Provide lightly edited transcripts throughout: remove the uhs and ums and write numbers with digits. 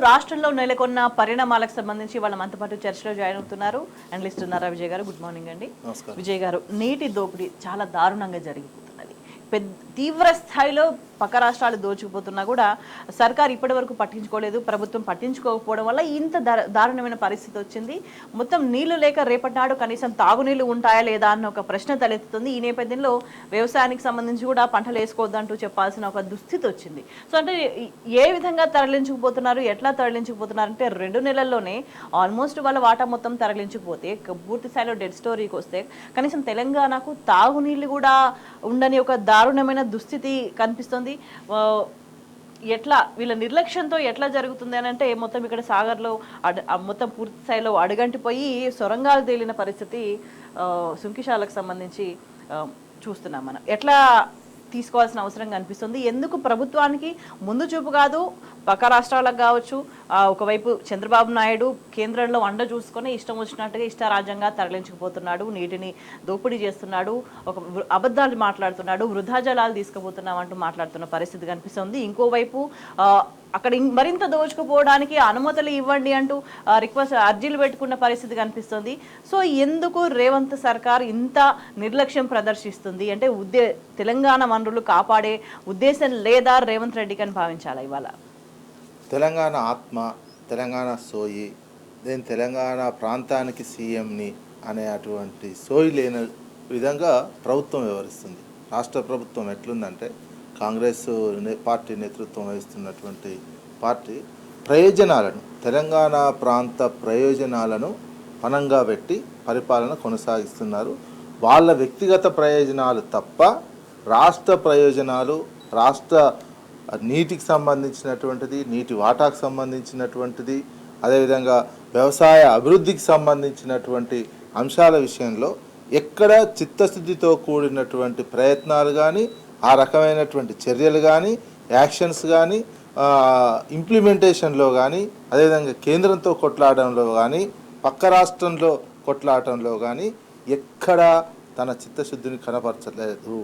రాష్ట్రంలో నెలకొన్న పరిణామాలకు సంబంధించి వాళ్ళ మనతో పాటు చర్చలో జాయిన్ అవుతున్నారు. అనలిస్ట్ ఉన్నారా విజయ్ గారు? గుడ్ మార్నింగ్ అండి. విజయ్ గారు, నీటి దోపిడీ చాలా దారుణంగా జరిగిపోతున్నది. తీవ్ర స్థాయిలో పక్క రాష్ట్రాలు దోచుకుపోతున్నా కూడా సర్కార్ ఇప్పటి వరకు పట్టించుకోలేదు. ప్రభుత్వం పట్టించుకోకపోవడం వల్ల ఇంత దారుణమైన పరిస్థితి వచ్చింది. మొత్తం నీళ్లు లేక రేపటి నాడు కనీసం తాగునీళ్లు ఉంటాయా లేదా అన్న ఒక ప్రశ్న తలెత్తుతుంది. ఈ నేపథ్యంలో వ్యవసాయానికి సంబంధించి కూడా పంటలు వేసుకోవద్దంటూ చెప్పాల్సిన ఒక దుస్థితి వచ్చింది. సో అంటే ఏ విధంగా తరలించుకుపోతున్నారు, ఎట్లా తరలించుకుపోతున్నారు అంటే 2 నెలల్లోనే ఆల్మోస్ట్ వాళ్ళ వాటా మొత్తం తరలించుకుపోతే పూర్తి స్థాయిలో డెడ్ స్టోరీకి వస్తే కనీసం తెలంగాణకు తాగునీళ్లు కూడా ఉండని ఒక దారుణమైన దుస్థితి కనిపిస్తుంది. ఎట్లా వీళ్ళ నిర్లక్ష్యంతో ఎట్లా జరుగుతుంది అని అంటే మొత్తం ఇక్కడ సాగర్లో మొత్తం పూర్తి స్థాయిలో అడుగంటిపోయి సొరంగాలు తేలిన పరిస్థితి సుంకిశాలకు సంబంధించి చూస్తున్నాం. మనం ఎట్లా తీసుకోవాల్సిన అవసరం కనిపిస్తుంది. ఎందుకు ప్రభుత్వానికి ముందు చూపు కాదు, పక్క రాష్ట్రాలకు కావచ్చు, ఒకవైపు చంద్రబాబు నాయుడు కేంద్రంలో అండ చూసుకొని ఇష్టం వచ్చినట్టుగా ఇష్టారాజ్యంగా తరలించుకుపోతున్నాడు, నీటిని దోపిడీ చేస్తున్నాడు, ఒక అబద్ధాలు మాట్లాడుతున్నాడు, వృధా జలాలు తీసుకుపోతున్నాం అంటూ మాట్లాడుతున్న పరిస్థితి కనిపిస్తుంది. ఇంకోవైపు అక్కడ మరింత దోచుకుపోవడానికి అనుమతులు ఇవ్వండి అంటూ అర్జీలు పెట్టుకున్న పరిస్థితి కనిపిస్తుంది. సో ఎందుకు రేవంత్ సర్కార్ ఇంత నిర్లక్ష్యం ప్రదర్శిస్తుంది అంటే తెలంగాణ వనరులు కాపాడే ఉద్దేశం లేదా రేవంత్ రెడ్డికి అని భావించాలా? ఇవాళ తెలంగాణ ఆత్మ, తెలంగాణ సోయి, నేను తెలంగాణ ప్రాంతానికి సీఎంని అనే అటువంటి సోయి లేని విధంగా ప్రభుత్వం వ్యవహరిస్తుంది. రాష్ట్ర ప్రభుత్వం ఎట్లుందంటే కాంగ్రెస్ పార్టీ నేతృత్వం వహిస్తున్నటువంటి పార్టీ ప్రయోజనాలను, తెలంగాణ ప్రాంత ప్రయోజనాలను పణంగా పెట్టి పరిపాలన కొనసాగిస్తున్నారు. వాళ్ళ వ్యక్తిగత ప్రయోజనాలు తప్ప రాష్ట్ర ప్రయోజనాలు, రాష్ట్ర నీటికి సంబంధించినటువంటిది, నీటి వాటాకు సంబంధించినటువంటిది, అదేవిధంగా వ్యవసాయ అభివృద్ధికి సంబంధించినటువంటి అంశాల విషయంలో ఎక్కడ చిత్తశుద్ధితో కూడినటువంటి ప్రయత్నాలు కానీ, ఆ రకమైనటువంటి చర్యలు కానీ, యాక్షన్స్ కానీ, ఇంప్లిమెంటేషన్లో కానీ, అదేవిధంగా కేంద్రంతో కొట్లాడడంలో కానీ, పక్క రాష్ట్రంలో కొట్లాడటంలో కానీ ఎక్కడ తన చిత్తశుద్ధిని కనపరచలేదు.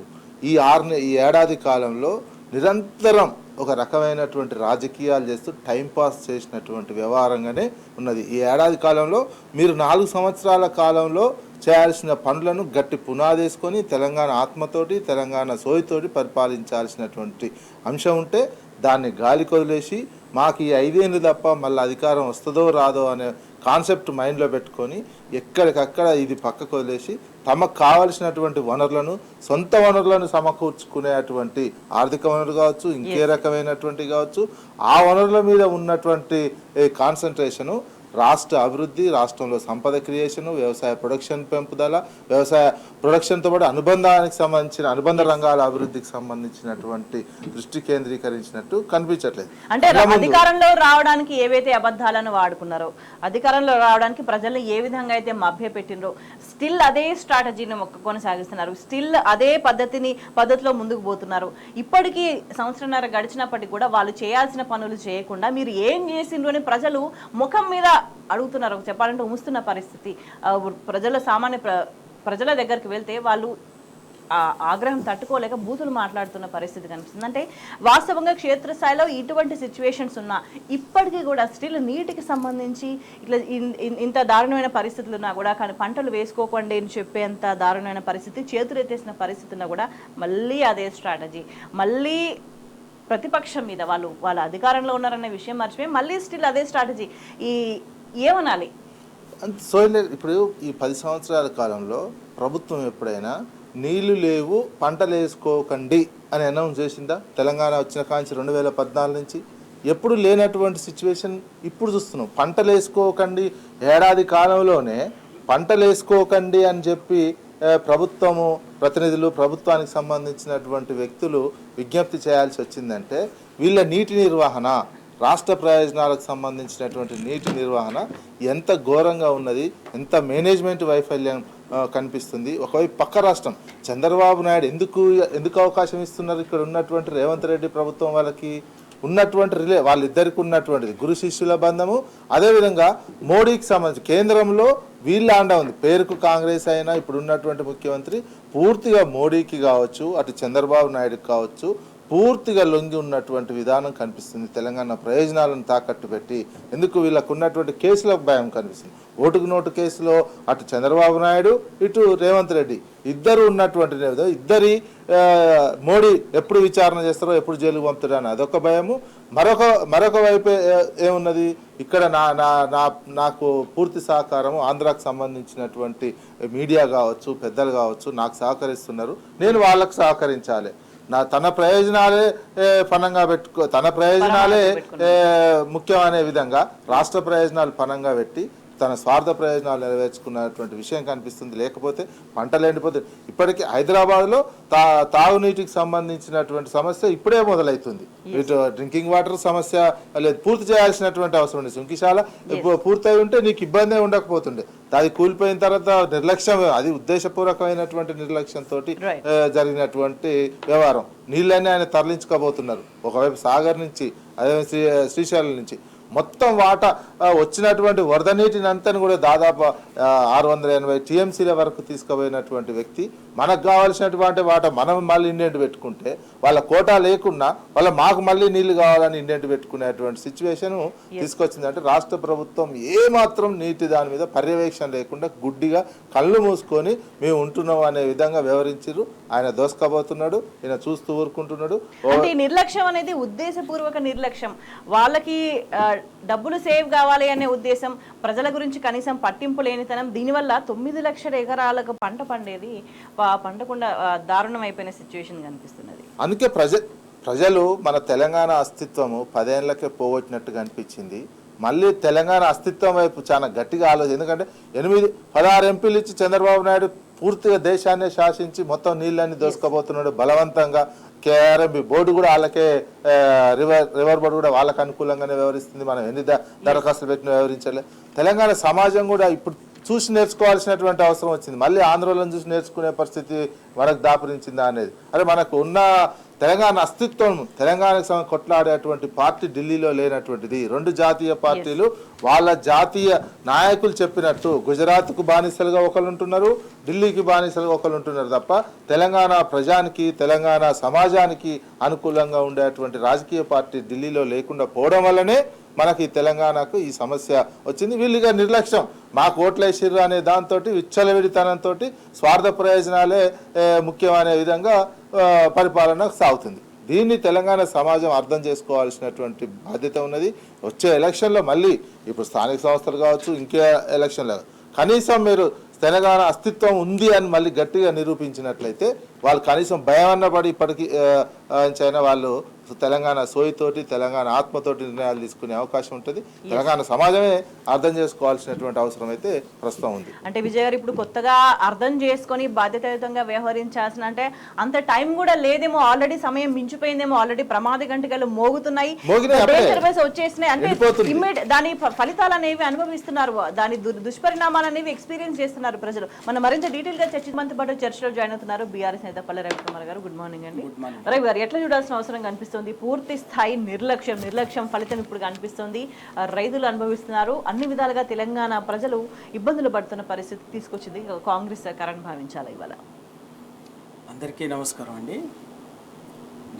ఈ ఏడాది కాలంలో నిరంతరం ఒక రకమైనటువంటి రాజకీయాలు చేస్తూ టైంపాస్ చేసినటువంటి వ్యవహారంగానే ఉన్నది. ఈ ఏడాది కాలంలో మీరు 4 సంవత్సరాల కాలంలో చేయాల్సిన పనులను గట్టి పునాదేసుకొని తెలంగాణ ఆత్మతోటి, తెలంగాణ సోయితోటి పరిపాలించాల్సినటువంటి అంశం ఉంటే దాన్ని గాలి కొదిలేసి మాకు ఈ 5 ఏళ్ళు తప్ప మళ్ళీ అధికారం వస్తుందో రాదో అనే కాన్సెప్ట్ మైండ్లో పెట్టుకొని ఎక్కడికక్కడ ఇది పక్కకు వదిలేసి తమకు కావలసినటువంటి వనరులను, సొంత వనరులను సమకూర్చుకునేటువంటి ఆర్థిక వనరులు కావచ్చు, ఇంకే రకమైనటువంటి కావచ్చు, ఆ వనరుల మీద ఉన్నటువంటి కాన్సన్ట్రేషను రాష్ట్ర అభివృద్ధి, రాష్ట్రంలో సంపద క్రియేషను, వ్యవసాయ ప్రొడక్షన్ పెంపుదల, వ్యవసాయ ప్రొడక్షన్తో పాటు అనుబంధానికి సంబంధించిన అనుబంధ రంగాల అభివృద్ధికి సంబంధించినటువంటి దృష్టి కేంద్రీకరించినట్టు కనిపించట్లేదు. అంటే అధికారంలో రావడానికి ఏవైతే అబద్ధాలను వాడుకున్నారో, అధికారంలో రావడానికి ప్రజల్ని ఏ విధంగా అయితే మభ్య పెట్టినరో స్టిల్ అదే స్ట్రాటజీని కొనసాగిస్తున్నారు. స్టిల్ అదే పద్ధతిలో ముందుకు పోతున్నారు. ఇప్పటికీ సంవత్సరంన్నర గడిచినప్పటికీ కూడా వాళ్ళు చేయాల్సిన పనులు చేయకుండా మీరు ఏం చేసిండ్రు అని ప్రజలు ముఖం మీద అడుగుతున్నారు. చెప్పాలంటే ఉముస్తున్న పరిస్థితి. సామాన్య ప్రజల దగ్గరికి వెళ్తే వాళ్ళు ఆగ్రహం తట్టుకోలేక బూతులు మాట్లాడుతున్న పరిస్థితి కనిపిస్తుంది. అంటే వాస్తవంగా క్షేత్రస్థాయిలో ఇటువంటి సిచ్యువేషన్స్ ఉన్నా ఇప్పటికీ కూడా స్టిల్ నీటికి సంబంధించి ఇట్లా ఇంత దారుణమైన పరిస్థితులు ఉన్నా కూడా కానీ పంటలు వేసుకోకండి అని చెప్పేంత దారుణమైన పరిస్థితి, చేతులు ఎత్తేసిన పరిస్థితి ఉన్నా కూడా మళ్ళీ అదే స్ట్రాటజీ, మళ్ళీ ప్రతిపక్షం మీద వాళ్ళ అధికారంలో ఉన్నారనే విషయం మర్చిపోయి మళ్ళీ స్టిల్ అదే స్ట్రాటజీ. ఏమనాలి? ఇప్పుడు ఈ 10 సంవత్సరాల కాలంలో ప్రభుత్వం ఎప్పుడైనా నీళ్లు లేవు పంటలు వేసుకోకండి అని అనౌన్స్ చేసిందా? తెలంగాణ వచ్చిన కాంచి 2014 నుంచి ఎప్పుడు లేనటువంటి సిచ్యువేషన్ ఇప్పుడు చూస్తున్నాం. పంటలు వేసుకోకండి, ఏడాది కాలంలోనే పంటలు వేసుకోకండి అని చెప్పి ప్రభుత్వము ప్రతినిధులు, ప్రభుత్వానికి సంబంధించినటువంటి వ్యక్తులు విజ్ఞప్తి చేయాల్సి వచ్చిందంటే వీళ్ళ నీటి నిర్వహణ, రాష్ట్ర ప్రయోజనాలకు సంబంధించినటువంటి నీటి నిర్వహణ ఎంత ఘోరంగా ఉన్నది, ఎంత మేనేజ్మెంట్ వైఫల్యం కనిపిస్తుంది. ఒకవైపు పక్క రాష్ట్రం చంద్రబాబు నాయుడు ఎందుకు అవకాశం ఇస్తున్నారు? ఇక్కడ ఉన్నటువంటి రేవంత్ రెడ్డి ప్రభుత్వం వాళ్ళకి ఉన్నటువంటి వాళ్ళిద్దరికి ఉన్నటువంటిది గురు శిష్యుల బంధము. అదేవిధంగా మోడీకి సంబంధించి కేంద్రంలో వీళ్ళ అండ ఉంది. పేరుకు కాంగ్రెస్ అయినా ఇప్పుడు ఉన్నటువంటి ముఖ్యమంత్రి పూర్తిగా మోడీకి కావచ్చు, అటు చంద్రబాబు నాయుడుకి కావచ్చు, పూర్తిగా లొంగి ఉన్నటువంటి విధానం కనిపిస్తుంది. తెలంగాణ ప్రయోజనాలను తాకట్టు పెట్టి ఎందుకు వీళ్ళకు ఉన్నటువంటి కేసులకు భయం కనిపిస్తుంది. ఓటుకు నోటు కేసులో అటు చంద్రబాబు నాయుడు ఇటు రేవంత్ రెడ్డి ఇద్దరు ఉన్నటువంటి ఇద్దరి మోడీ ఎప్పుడు విచారణ చేస్తారో ఎప్పుడు జైలుకు పంపుతారో అని అదొక భయము. మరొక వైపు ఏమున్నది, ఇక్కడ నాకు పూర్తి సహకారము ఆంధ్రాకు సంబంధించినటువంటి మీడియా కావచ్చు, పెద్దలు కావచ్చు నాకు సహకరిస్తున్నారు, నేను వాళ్ళకు సహకరించాలి. తన ప్రయోజనాలే పనంగా తన ప్రయోజనాలే ముఖ్యమనే విధంగా రాష్ట్ర ప్రయోజనాలు పనంగా పెట్టి తన స్వార్థ ప్రయోజనాలు నెరవేర్చుకున్నటువంటి విషయం కనిపిస్తుంది. లేకపోతే పంటలు ఎండిపోతే ఇప్పటికీ హైదరాబాద్లో తాగునీటికి సంబంధించినటువంటి సమస్య ఇప్పుడే మొదలవుతుంది. ఇటు డ్రింకింగ్ వాటర్ సమస్య లేదు, పూర్తి చేయాల్సినటువంటి అవసరం ఉంది. సుంకిశాల పూర్తయి ఉంటే నీకు ఇబ్బందే ఉండకపోతుండే. అది కూలిపోయిన తర్వాత నిర్లక్ష్యం, అది ఉద్దేశపూర్వకమైనటువంటి నిర్లక్ష్యంతో జరిగినటువంటి వ్యవహారం. నీళ్ళన్నీ ఆయన తరలించుకోబోతున్నారు. ఒకవైపు సాగర్ నుంచి, అదే శ్రీశైలం నుంచి మొత్తం వాటా వచ్చినటువంటి వరద నీటిని అంతని కూడా దాదాపు 680 టీఎంసీల వరకు తీసుకుపోయినటువంటి వ్యక్తి మనకు కావాల్సినటువంటి వాటా మనం మళ్ళీ ఇండెంట్ పెట్టుకుంటే వాళ్ళ కోటా లేకున్నా మాకు మళ్ళీ నీళ్లు కావాలని ఇండెంట్ పెట్టుకునేటువంటి సిచ్యువేషన్ తీసుకొచ్చింది. అంటే రాష్ట్ర ప్రభుత్వం ఏమాత్రం నీటి దాని మీద పర్యవేక్షణ లేకుండా గుడ్డిగా కళ్ళు మూసుకొని మేము ఉంటున్నాం అనే విధంగా వ్యవహరించారు. ఆయన దోసుకోబోతున్నాడు, ఈయన చూస్తూ ఊరుకుంటున్నాడు. అంటే నిర్లక్ష్యం అనేది ఉద్దేశపూర్వక నిర్లక్ష్యం. వాళ్ళకి డబ్బులు సేవ్ కావాలి అనే ఉద్దేశం, ప్రజల గురించి కనీసం పట్టింపు లేనితనం. దీనివల్ల 9 లక్షల ఎకరాలకు పంట పండేది పండకుండా దారుణం అయిపోయిన సిచ్యువేషన్ కనిపిస్తున్నది. అందుకే ప్రజలు మన తెలంగాణ అస్తిత్వము 10 ఏళ్లకే పోగొట్టినట్టుగా అనిపించింది. మళ్ళీ తెలంగాణ అస్తిత్వం వైపు చాలా గట్టిగా ఆలోచన. ఎందుకంటే 16 ఎంపీలు ఇచ్చి చంద్రబాబు నాయుడు పూర్తిగా దేశాన్ని శాసించి మొత్తం నీళ్ళని దోసుకోబోతున్నాడు బలవంతంగా. కేఆర్ఎంబి బోర్డు కూడా వాళ్ళకే, రివర్ బోర్డు కూడా వాళ్ళకి అనుకూలంగానే వ్యవహరిస్తుంది. మనం ఎన్ని దరఖాస్తులు పెట్టిన వ్యవహరించాలి. తెలంగాణ సమాజం కూడా ఇప్పుడు చూసి నేర్చుకోవాల్సినటువంటి అవసరం వచ్చింది. మళ్ళీ ఆంధ్రలో చూసి నేర్చుకునే పరిస్థితి మనకు దాపురించిందా అనేది. అరే మనకు ఉన్న తెలంగాణ అస్తిత్వం, తెలంగాణకు కొట్లాడేటువంటి పార్టీ ఢిల్లీలో లేనటువంటిది. 2 జాతీయ పార్టీలు వాళ్ళ జాతీయ నాయకులు చెప్పినట్టు గుజరాత్కు బానిసలుగా ఒకరు ఉంటున్నారు, ఢిల్లీకి బానిసలుగా ఒకరు ఉంటున్నారు తప్ప తెలంగాణ ప్రజానికి, తెలంగాణ సమాజానికి అనుకూలంగా ఉండేటువంటి రాజకీయ పార్టీ ఢిల్లీలో లేకుండా పోవడం వల్లనే మనకి తెలంగాణకు ఈ సమస్య వచ్చింది. వీళ్ళుగా నిర్లక్ష్యం, మాకు ఓట్లేసిర్రు అనే దాంతో విచ్చలవిడితనంతో స్వార్థ ప్రయోజనాలే ముఖ్యమనే విధంగా పరిపాలన సాగుతుంది. దీన్ని తెలంగాణ సమాజం అర్థం చేసుకోవాల్సినటువంటి బాధ్యత ఉన్నది. వచ్చే ఎలక్షన్లో మళ్ళీ ఇప్పుడు స్థానిక సంస్థలు కావచ్చు, ఇంకే ఎలక్షన్లు కనీసం మీరు తెలంగాణ అస్తిత్వం ఉంది అని మళ్ళీ గట్టిగా నిరూపించినట్లయితే వాళ్ళు కనీసం భయం అన్నపడి ఇప్పటికీ చైనా వాళ్ళు తెలంగాణ సోయితోటి, తెలంగాణ ఆత్మతోటి నిర్ణయాలు తీసుకునే అవకాశం ఉంటుంది. తెలంగాణ సమాజమే అర్థం చేసుకోవాల్సినటువంటి అవసరం అయితే ప్రస్తుతం ఉంది. అంటే విజయ్ గారు ఇప్పుడు కొత్తగా అర్థం చేసుకొని బాధ్యతాయుతంగా వ్యవహరించాల్సిన, అంటే అంత టైం కూడా లేదేమో, ఆల్రెడీ సమయం మించిపోయిందేమో, ఆల్రెడీ ప్రమాద గంటలు మోగుతున్నాయి, వచ్చేసినాయి. అంటే దాని ఫలితాలు అనేవి అనుభవిస్తున్నారు, దాని దుష్పరిణామాలు అనేవి ఎక్స్పీరియన్స్ చేస్తున్నారు ప్రజలు. మనం మరింత డీటెయిల్ గా చర్చించడంతో పాటు చర్చలో జాయిన్ అవుతున్నారు బీఆర్ఎస్ నేత పల్లె రవికుమార్ గారు. గుడ్ మార్నింగ్ అండి. రవి గారు, ఎట్లా చూడాల్సిన అవసరం కనిపిస్తుంది? పూర్తి స్థాయి నిర్లక్ష్యం ఫలితం ఇప్పుడు కనిపిస్తుంది. రైతులు అనుభవిస్తున్నారు. అన్ని విధాలుగా తెలంగాణ ప్రజలు ఇబ్బందులు పడుతున్న పరిస్థితి తీసుకొచ్చింది కాంగ్రెస్ సర్కారాన్ని భావించాలి. ఇవాళ అందరికీ నమస్కారం అండి.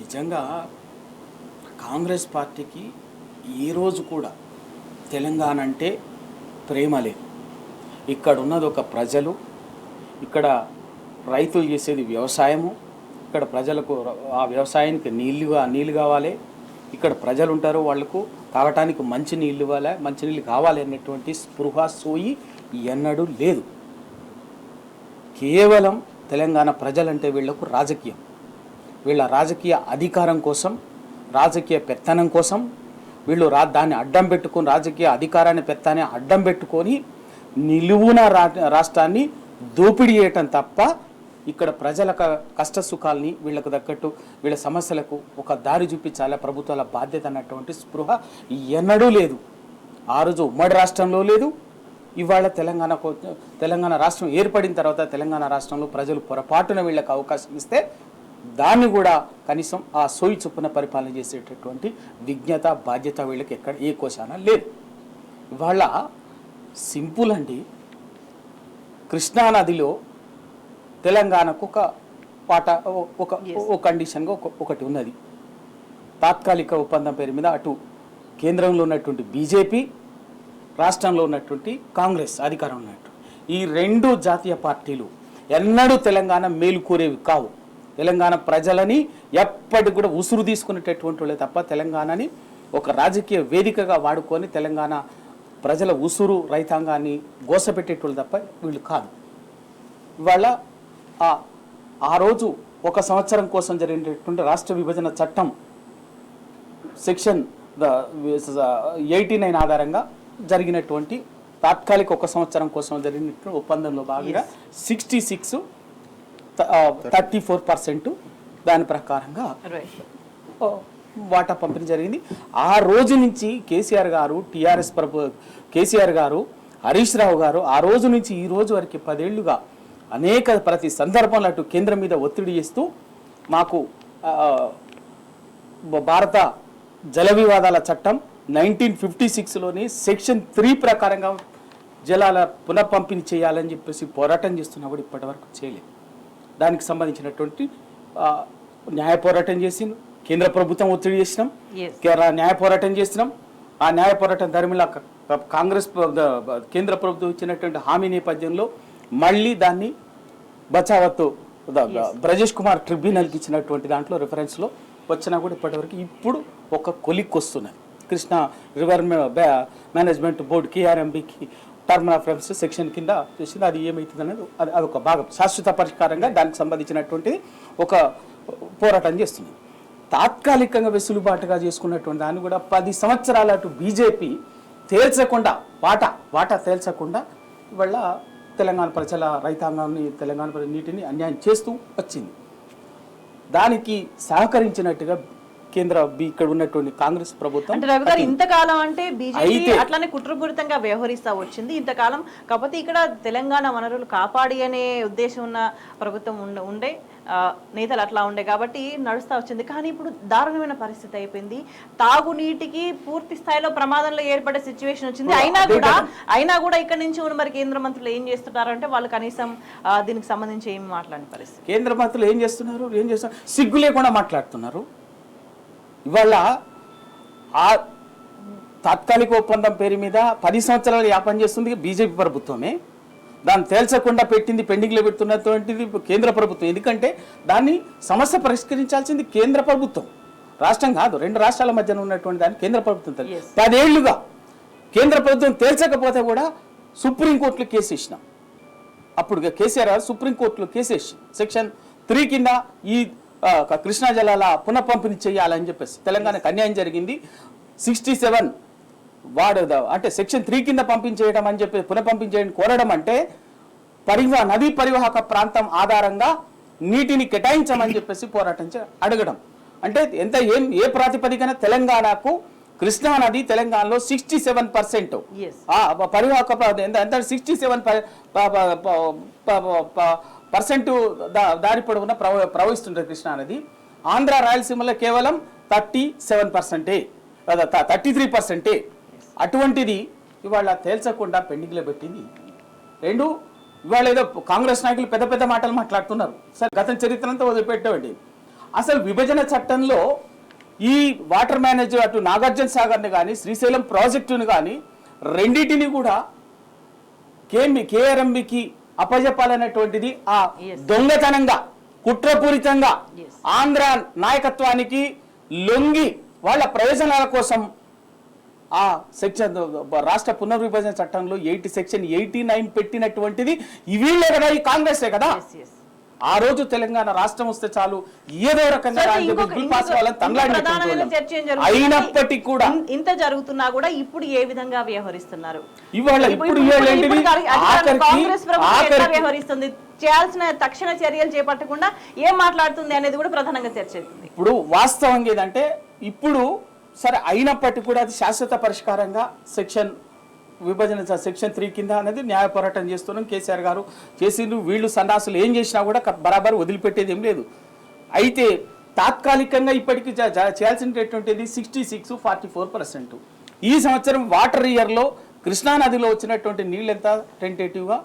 నిజంగా కాంగ్రెస్ పార్టీకి ఈరోజు కూడా తెలంగాణ అంటే ప్రేమ లేదు. ఇక్కడ ఉన్నది ఒక ప్రజలు, ఇక్కడ రైతులు చేసేది వ్యవసాయము, ఇక్కడ ప్రజలకు ఆ వ్యవసాయానికి నీళ్ళు కావాలి, ఇక్కడ ప్రజలు ఉంటారు, వాళ్లకు తాగటానికి మంచి నీళ్ళు కావాలి అనేటువంటి స్పృహ సోయి ఎన్నడూ లేదు. కేవలం తెలంగాణ ప్రజలంటే వీళ్లకు రాజకీయం, వీళ్ళ రాజకీయ అధికారం కోసం, రాజకీయ పెత్తనం కోసం వీళ్ళు దాన్ని అడ్డం పెట్టుకొని, రాజకీయ అధికారాన్ని పెత్తనాన్ని అడ్డం పెట్టుకొని నిలువున రాష్ట్రాన్ని దోపిడీ చేయటం తప్ప ఇక్కడ ప్రజల కష్ట సుఖాలని వీళ్ళకు తగ్గట్టు వీళ్ళ సమస్యలకు ఒక దారి చూపించాలి ప్రభుత్వాల బాధ్యత అన్నటువంటి స్పృహ ఎన్నడూ లేదు. ఆ రోజు ఉమ్మడి రాష్ట్రంలో లేదు, ఇవాళ తెలంగాణ రాష్ట్రం ఏర్పడిన తర్వాత తెలంగాణ రాష్ట్రంలో ప్రజలు పొరపాటున వీళ్ళకి అవకాశం ఇస్తే దాన్ని కూడా కనీసం ఆ సోయి చొప్పున పరిపాలన చేసేటటువంటి విజ్ఞత, బాధ్యత వీళ్ళకి ఎక్కడ ఏ కోశాన లేదు. ఇవాళ సింపుల్ అండి, కృష్ణానదిలో తెలంగాణకు ఒక కండిషన్గా ఒకటి ఉన్నది. తాత్కాలిక ఒప్పందం పేరు మీద అటు కేంద్రంలో ఉన్నటువంటి బీజేపీ, రాష్ట్రంలో ఉన్నటువంటి కాంగ్రెస్ అధికారం ఉన్నట్టు ఈ రెండు జాతీయ పార్టీలు ఎన్నడూ తెలంగాణ మేలు కోరేవి కావు. తెలంగాణ ప్రజలని ఎప్పటికి కూడా ఉసురు తీసుకునేటటువంటి వాళ్ళే తప్ప తెలంగాణని ఒక రాజకీయ వేదికగా వాడుకొని తెలంగాణ ప్రజల ఉసురు రైతాంగాన్ని గోసపెట్టేటోళ్ళు తప్ప వీళ్ళు కాదు. ఇవాళ ఆ రోజు 1 సంవత్సరం కోసం జరిగినటువంటి రాష్ట్ర విభజన చట్టం సెక్షన్ 89 ఆధారంగా జరిగినటువంటి తాత్కాలిక 1 సంవత్సరం కోసం జరిగినటువంటి ఒప్పందంలో భాగంగా 34% దాని ప్రకారంగా వాటా పంపిణీ జరిగింది. ఆ రోజు నుంచి కేసీఆర్ గారు, కేసీఆర్ గారు, హరీష్ రావు గారు ఆ రోజు నుంచి ఈ రోజు వరకు 10 ఏళ్లుగా ప్రతి సందర్భంలో అటు కేంద్రం మీద ఒత్తిడి చేస్తూ మాకు భారత జల వివాదాల చట్టం 1956లోని సెక్షన్ 3 ప్రకారంగా జలాల పునఃపంపిణీ చేయాలని చెప్పేసి పోరాటం చేస్తున్నా కూడా ఇప్పటివరకు చేయలేదు. దానికి సంబంధించినటువంటి న్యాయ పోరాటం చేసింది, కేంద్ర ప్రభుత్వం ఒత్తిడి చేసినాం, న్యాయ పోరాటం చేసినాం. ఆ న్యాయ పోరాటం ధర్మిలా కాంగ్రెస్ కేంద్ర ప్రభుత్వం ఇచ్చినటువంటి హామీ నేపథ్యంలో మళ్ళీ దాన్ని బచావత్తు బ్రజేష్ కుమార్ ట్రిబ్యునల్కి ఇచ్చినటువంటి దాంట్లో రిఫరెన్స్లో వచ్చినా కూడా ఇప్పటివరకు ఇప్పుడు ఒక కొలిక్ వస్తున్నది. కృష్ణా రివర్ మేనేజ్మెంట్ బోర్డు KRMBకి టర్మ్ ఆఫ్ రెఫరెన్స్ సెక్షన్ కింద చేసింది. అది ఏమవుతుంది అనేది అదొక భాగం శాశ్వత పరిష్కారంగా దానికి సంబంధించినటువంటి ఒక పోరాటం చేస్తుంది. తాత్కాలికంగా వెసులుబాటుగా చేసుకున్నటువంటి దాన్ని కూడా 10 సంవత్సరాల అటు బీజేపీ తేల్చకుండా వాటా తేల్చకుండా ఇవాళ తెలంగాణ ప్రజల రైతాంగాన్ని తెలంగాణ నీటిని అన్యాయం చేస్తూ వచ్చింది. దానికి సహకరించినట్టుగా ఇక్కడ ఉన్నటువంటి కాంగ్రెస్ ప్రభుత్వం అంటే రవి గారు ఇంతకాలం అంటే బీజేపీ అట్లానే కుట్రపూరితంగా వ్యవహరిస్తా వచ్చింది ఇంతకాలం. కాకపోతే ఇక్కడ తెలంగాణ వనరులు కాపాడి అనే ఉద్దేశం ఉన్న ప్రభుత్వం ఉండే నేతలు అట్లా ఉండే కాబట్టి నడుస్తూ వచ్చింది. కానీ ఇప్పుడు దారుణమైన పరిస్థితి అయిపోయింది. తాగునీటికి పూర్తి స్థాయిలో ప్రమాదంలో ఏర్పడే సిచ్యువేషన్ వచ్చింది. అయినా కూడా ఇక్కడ నుంచి ఉన్న మరి కేంద్ర మంత్రులు ఏం చేస్తున్నారంటే వాళ్ళు కనీసం దీనికి సంబంధించి ఏమి మాట్లాడిన పరిస్థితి. కేంద్ర మంత్రులు ఏం చేస్తున్నారు సిగ్గు లేకుండా మాట్లాడుతున్నారు. ఇవాళ ఆ తాత్కాలిక ఒప్పందం పేరు మీద 10 సంవత్సరాలు యాపన చేస్తుంది బీజేపీ ప్రభుత్వమే. దాన్ని తేల్చకుండా పెట్టింది, పెండింగ్లో పెడుతున్నటువంటిది కేంద్ర ప్రభుత్వం. ఎందుకంటే దాన్ని సమస్య పరిష్కరించాల్సింది కేంద్ర ప్రభుత్వం, రాష్ట్రం కాదు. 2 రాష్ట్రాల మధ్యన ఉన్నటువంటి దాన్ని కేంద్ర ప్రభుత్వం 10 ఏళ్లుగా కేంద్ర ప్రభుత్వం తేల్చకపోతే కూడా సుప్రీంకోర్టులో కేసు వేసినాం. అప్పుడు కేసీఆర్ గారు సుప్రీంకోర్టులో కేసు వేసి సెక్షన్ 3 కింద ఈ కృష్ణా జలాల పునఃపంపిణీ చేయాలని చెప్పేసి తెలంగాణకు అన్యాయం జరిగింది. 67 అంటే సెక్షన్ 3 కింద పంపించేయడం అని చెప్పి పునఃపంపించేయడం కోరడం అంటే నదీ పరివాహక ప్రాంతం ఆధారంగా నీటిని కేటాయించమని చెప్పేసి పోరాటం అడగడం అంటే ఏ ప్రాతిపదికన తెలంగాణకు కృష్ణా నది తెలంగాణలో 67% పరివాహక 67% దారి పొడవున ప్రవహిస్తుంటుంది కృష్ణా నది. ఆంధ్ర రాయలసీమలో కేవలం 33%. అటువంటిది ఇవాళ తేల్చకుండా పెండింగ్లో పెట్టింది. ఇవాళ ఏదో కాంగ్రెస్ నాయకులు పెద్ద పెద్ద మాటలు మాట్లాడుతున్నారు. సరే గత చరిత్ర అంతా వదిలిపెట్టండి. అసలు విభజన చట్టంలో ఈ వాటర్ మేనేజర్ అటు నాగార్జున సాగర్ని కానీ శ్రీశైలం ప్రాజెక్టును కానీ రెండింటిని కూడా KRMBకి అప్పజెప్పాలనేటువంటిది ఆ దొంగతనంగా కుట్రపూరితంగా ఆంధ్ర నాయకత్వానికి లొంగి వాళ్ళ ప్రయోజనాల కోసం ఆ సెక్షన్ రాష్ట్ర పునర్విభజన చట్టంలో సెక్షన్ 89 పెట్టినటువంటిది వీళ్ళే కదా, ఈ కాంగ్రెసే కదా. ఆ రోజు తెలంగాణ రాష్ట్రం వస్తే చాలు ఏదో రకంగా అయినప్పటికీ కూడా ఇంత జరుగుతున్నా కూడా ఇప్పుడు ఏ విధంగా వ్యవహరిస్తున్నారు కాంగ్రెస్ ప్రభుత్వం వ్యవహరిస్తుంది, చేయాల్సిన తక్షణ చర్యలు చేపట్టకుండా ఏం మాట్లాడుతుంది అనేది కూడా ప్రధానంగా చర్చ అవుతుంది. ఇప్పుడు వాస్తవంగా ఏదంటే ఇప్పుడు సరే అయినప్పటికీ కూడా అది శాశ్వత పరిష్కారంగా సెక్షన్ 3 కింద అనేది న్యాయ పోరాటం చేస్తున్నాం. కేసీఆర్ గారు చేసిండ్రు, వీళ్ళు సన్నాసులు ఏం చేసినా కూడా బరాబర్ వదిలిపెట్టేది ఏం లేదు. అయితే తాత్కాలికంగా ఇప్పటికీ చేయాల్సినటువంటిది 66-44%. ఈ సంవత్సరం వాటర్ ఇయర్లో కృష్ణానదిలో వచ్చినటువంటి నీళ్ళు ఎంత టెంటేటివ్గా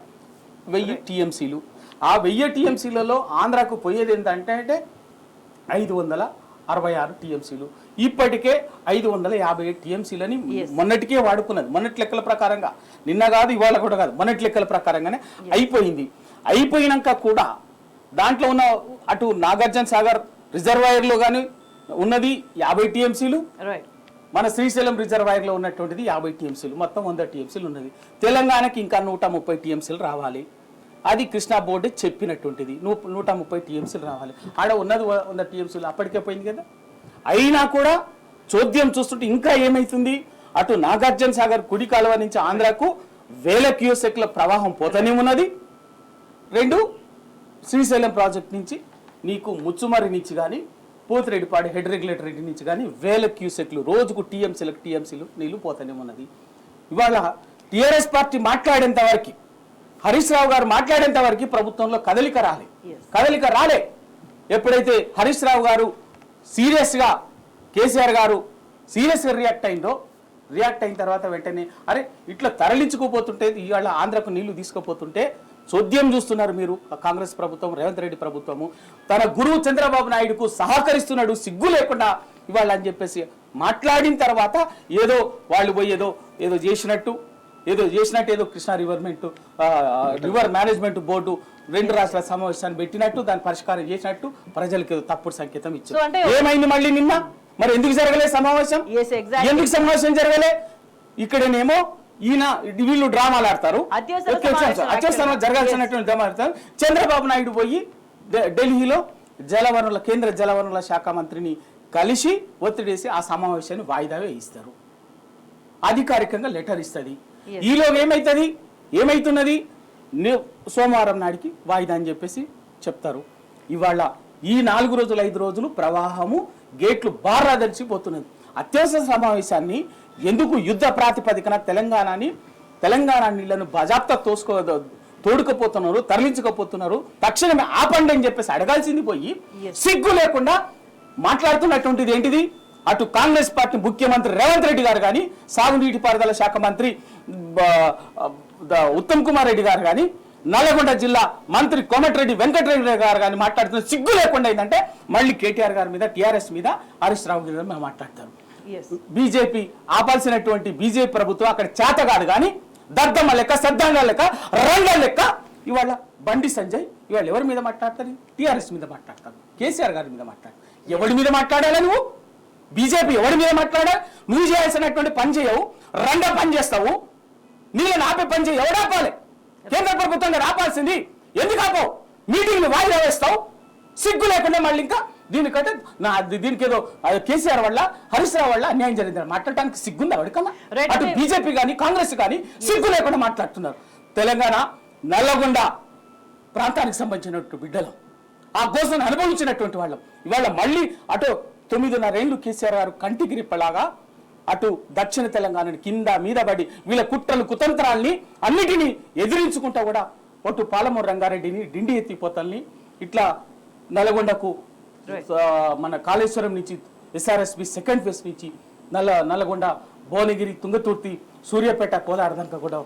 1000 TMCలు. ఆ 1000 TMCలలో ఆంధ్రాకు పోయేది ఏంటంటే 500 66 టీఎంసీలు, ఇప్పటికే 557 టీఎంసీలని మొన్నటికే వాడుకున్నది. మొన్నటి లెక్కల ప్రకారంగా, నిన్న కాదు ఇవాళ కూడా కాదు, మొన్నటి లెక్కల ప్రకారంగానే అయిపోయింది. అయిపోయినాక కూడా దాంట్లో ఉన్న అటు నాగార్జున సాగర్ రిజర్వాయర్లో కానీ ఉన్నది 50 టీఎంసీలు, మన శ్రీశైలం రిజర్వాయర్లో ఉన్నటువంటిది 50 టీఎంసీలు, మొత్తం 100 టీఎంసీలు ఉన్నది. తెలంగాణకి ఇంకా 130 టీఎంసీలు రావాలి. అది కృష్ణా బోర్డు చెప్పినటువంటిది, 130 టీఎంసీలు రావాలి. ఆడ ఉన్నది 100 టీఎంసీలు అప్పటికే పోయింది కదా. అయినా కూడా చోద్యం చూస్తుంటే ఇంకా ఏమైతుంది, అటు నాగార్జున సాగర్ కుడి కాలువ నుంచి ఆంధ్రాకు 1000 క్యూసెక్ల ప్రవాహం పోతూనే ఉన్నది. 2 శ్రీశైలం ప్రాజెక్ట్ నుంచి నీకు ముచ్చుమర్రి నుంచి కానీ పోతిరెడ్డిపాడు హెడ్ రెగ్యులేటర్ నుంచి కానీ 1000 క్యూసెక్లు రోజుకు టీఎంసీలు నీళ్లు పోతూనే ఉన్నది. ఇవాళ టీఆర్ఎస్ పార్టీ మాట్లాడేంత వరకు, హరీష్ రావు గారు మాట్లాడేంత వరకు ప్రభుత్వంలో కదలిక రాలే. ఎప్పుడైతే హరీష్ రావు గారు సీరియస్గా, కేసీఆర్ గారు సీరియస్గా రియాక్ట్ అయిన తర్వాత వెంటనే అరే ఇట్లా తరలించుకోపోతుంటే, ఇవాళ ఆంధ్రకు నీళ్లు తీసుకుపోతుంటే చోద్యం చూస్తున్నారు మీరు. కాంగ్రెస్ ప్రభుత్వం, రేవంత్ రెడ్డి ప్రభుత్వము తన గురువు చంద్రబాబు నాయుడుకు సహకరిస్తున్నాడు సిగ్గు లేకుండా ఇవాళ అని చెప్పేసి మాట్లాడిన తర్వాత ఏదో వాళ్ళు పోయి ఏదో చేసినట్టు ఏదో కృష్ణా రివర్ మేనేజ్మెంట్ బోర్డు 2 రాష్ట్రాల సమావేశాన్ని పెట్టినట్టు, దాని పరిష్కారం చేసినట్టు ప్రజలకు ఏదో తప్పుడు సంకేతం ఇచ్చారు. ఏమైంది మళ్ళీ నిన్న? మరి ఎందుకు జరగలే సమావేశం? ఎందుకు సమావేశం జరగలే? ఇక్కడనేమో వీళ్ళు డ్రామాలు ఆడతారు, జరగాల్సినటువంటి డ్రామా ఆడతారు. చంద్రబాబు నాయుడు పోయి ఢిల్లీలో కేంద్ర జలవనరుల శాఖ మంత్రిని కలిసి ఒత్తిడేసి ఆ సమావేశాన్ని వాయిదా వేయిస్తారు. అధికారికంగా లెటర్ ఇస్తుంది. ఈలోగా ఏమైతున్నది సోమవారం నాడికి వాయిదా అని చెప్పేసి చెప్తారు. ఇవాళ ఈ 4 రోజులు 5 రోజులు ప్రవాహము గేట్లు బాగా దర్చిపోతున్నది. అత్యవసర సమావేశాన్ని ఎందుకు యుద్ధ ప్రాతిపదికన తెలంగాణ నీళ్లను బజాప్తా తోడుకపోతున్నారు, తరలించకపోతున్నారు, తక్షణమే ఆపండి అని చెప్పేసి అడగాల్సింది పోయి సిగ్గు లేకుండా మాట్లాడుతున్నటువంటిది ఏంటిది? అటు కాంగ్రెస్ పార్టీ ముఖ్యమంత్రి రేవంత్ రెడ్డి గారు కానీ, సాగునీటి పారుదల శాఖ మంత్రి ఉత్తమ్ కుమార్ రెడ్డి గారు కానీ, నల్గొండ జిల్లా మంత్రి కోమటిరెడ్డి వెంకటరెడ్డి గారు కానీ మాట్లాడుతున్న సిగ్గు లేకుండా ఏంటంటే మళ్ళీ కేటీఆర్ గారి మీద, టీఆర్ఎస్ మీద, హరీష్ రావు గారి మీద మాట్లాడతారు. బీజేపీ ఆపాల్సినటువంటి బీజేపీ ప్రభుత్వం అక్కడ చేత కాదు కానీ దద్దమ్మ లెక్క, సద్దంగా లెక్క, రంగ లెక్క ఇవాళ బండి సంజయ్ ఇవాళ ఎవరి మీద మాట్లాడతారు? టీఆర్ఎస్ మీద మాట్లాడతారు, కేసీఆర్ గారి మీద మాట్లాడతారు. ఎవరి మీద మాట్లాడాలా నువ్వు? బీజేపీ ఎవరి మీద మాట్లాడాలి? నువ్వు చేయాల్సినటువంటి పని చేయవు, రంగ పని చేస్తావు. నీళ్ళని ఆపే పని చేయి. ఎవడాపాలి? కేంద్ర ప్రభుత్వంగా ఆపాల్సింది. ఎందుకు ఆపవు? మీటింగ్లు వాయిదా వేస్తావు సిగ్గు లేకుండా. మళ్ళీ ఇంకా దీనికంటే దీనికి ఏదో కేసీఆర్ వల్ల, హరీష్ రావు వల్ల అన్యాయం జరిగిందని మాట్లాడటానికి సిగ్గుంది ఎవరికన్నా? అటు బీజేపీ కానీ కాంగ్రెస్ కానీ సిగ్గు లేకుండా మాట్లాడుతున్నారు. తెలంగాణ నల్లగొండ ప్రాంతానికి సంబంధించినటువంటి బిడ్డలు, ఆ గోసను అనుభవించినటువంటి వాళ్ళం ఇవాళ మళ్ళీ అటు 9.5 ఏళ్ళు కేసీఆర్ గారు కంటికి రెప్పలాగా అటు దక్షిణ తెలంగాణని కింద మీద పడి వీళ్ళ కుట్రలు కుతంత్రాల్ని అన్నిటినీ ఎదిరించుకుంటా కూడా అటు పాలమూరు రంగారెడ్డిని, డిండి ఎత్తిపోతల్ని, ఇట్లా నల్గొండకు మన కాళేశ్వరం నుంచి ఎస్ఆర్ఎస్బి సెకండ్ ఫేజ్ నుంచి నల్లగొండ, భువనగిరి, తుంగతుర్తి, సూర్యాపేట, కోలాడదాకా కూడా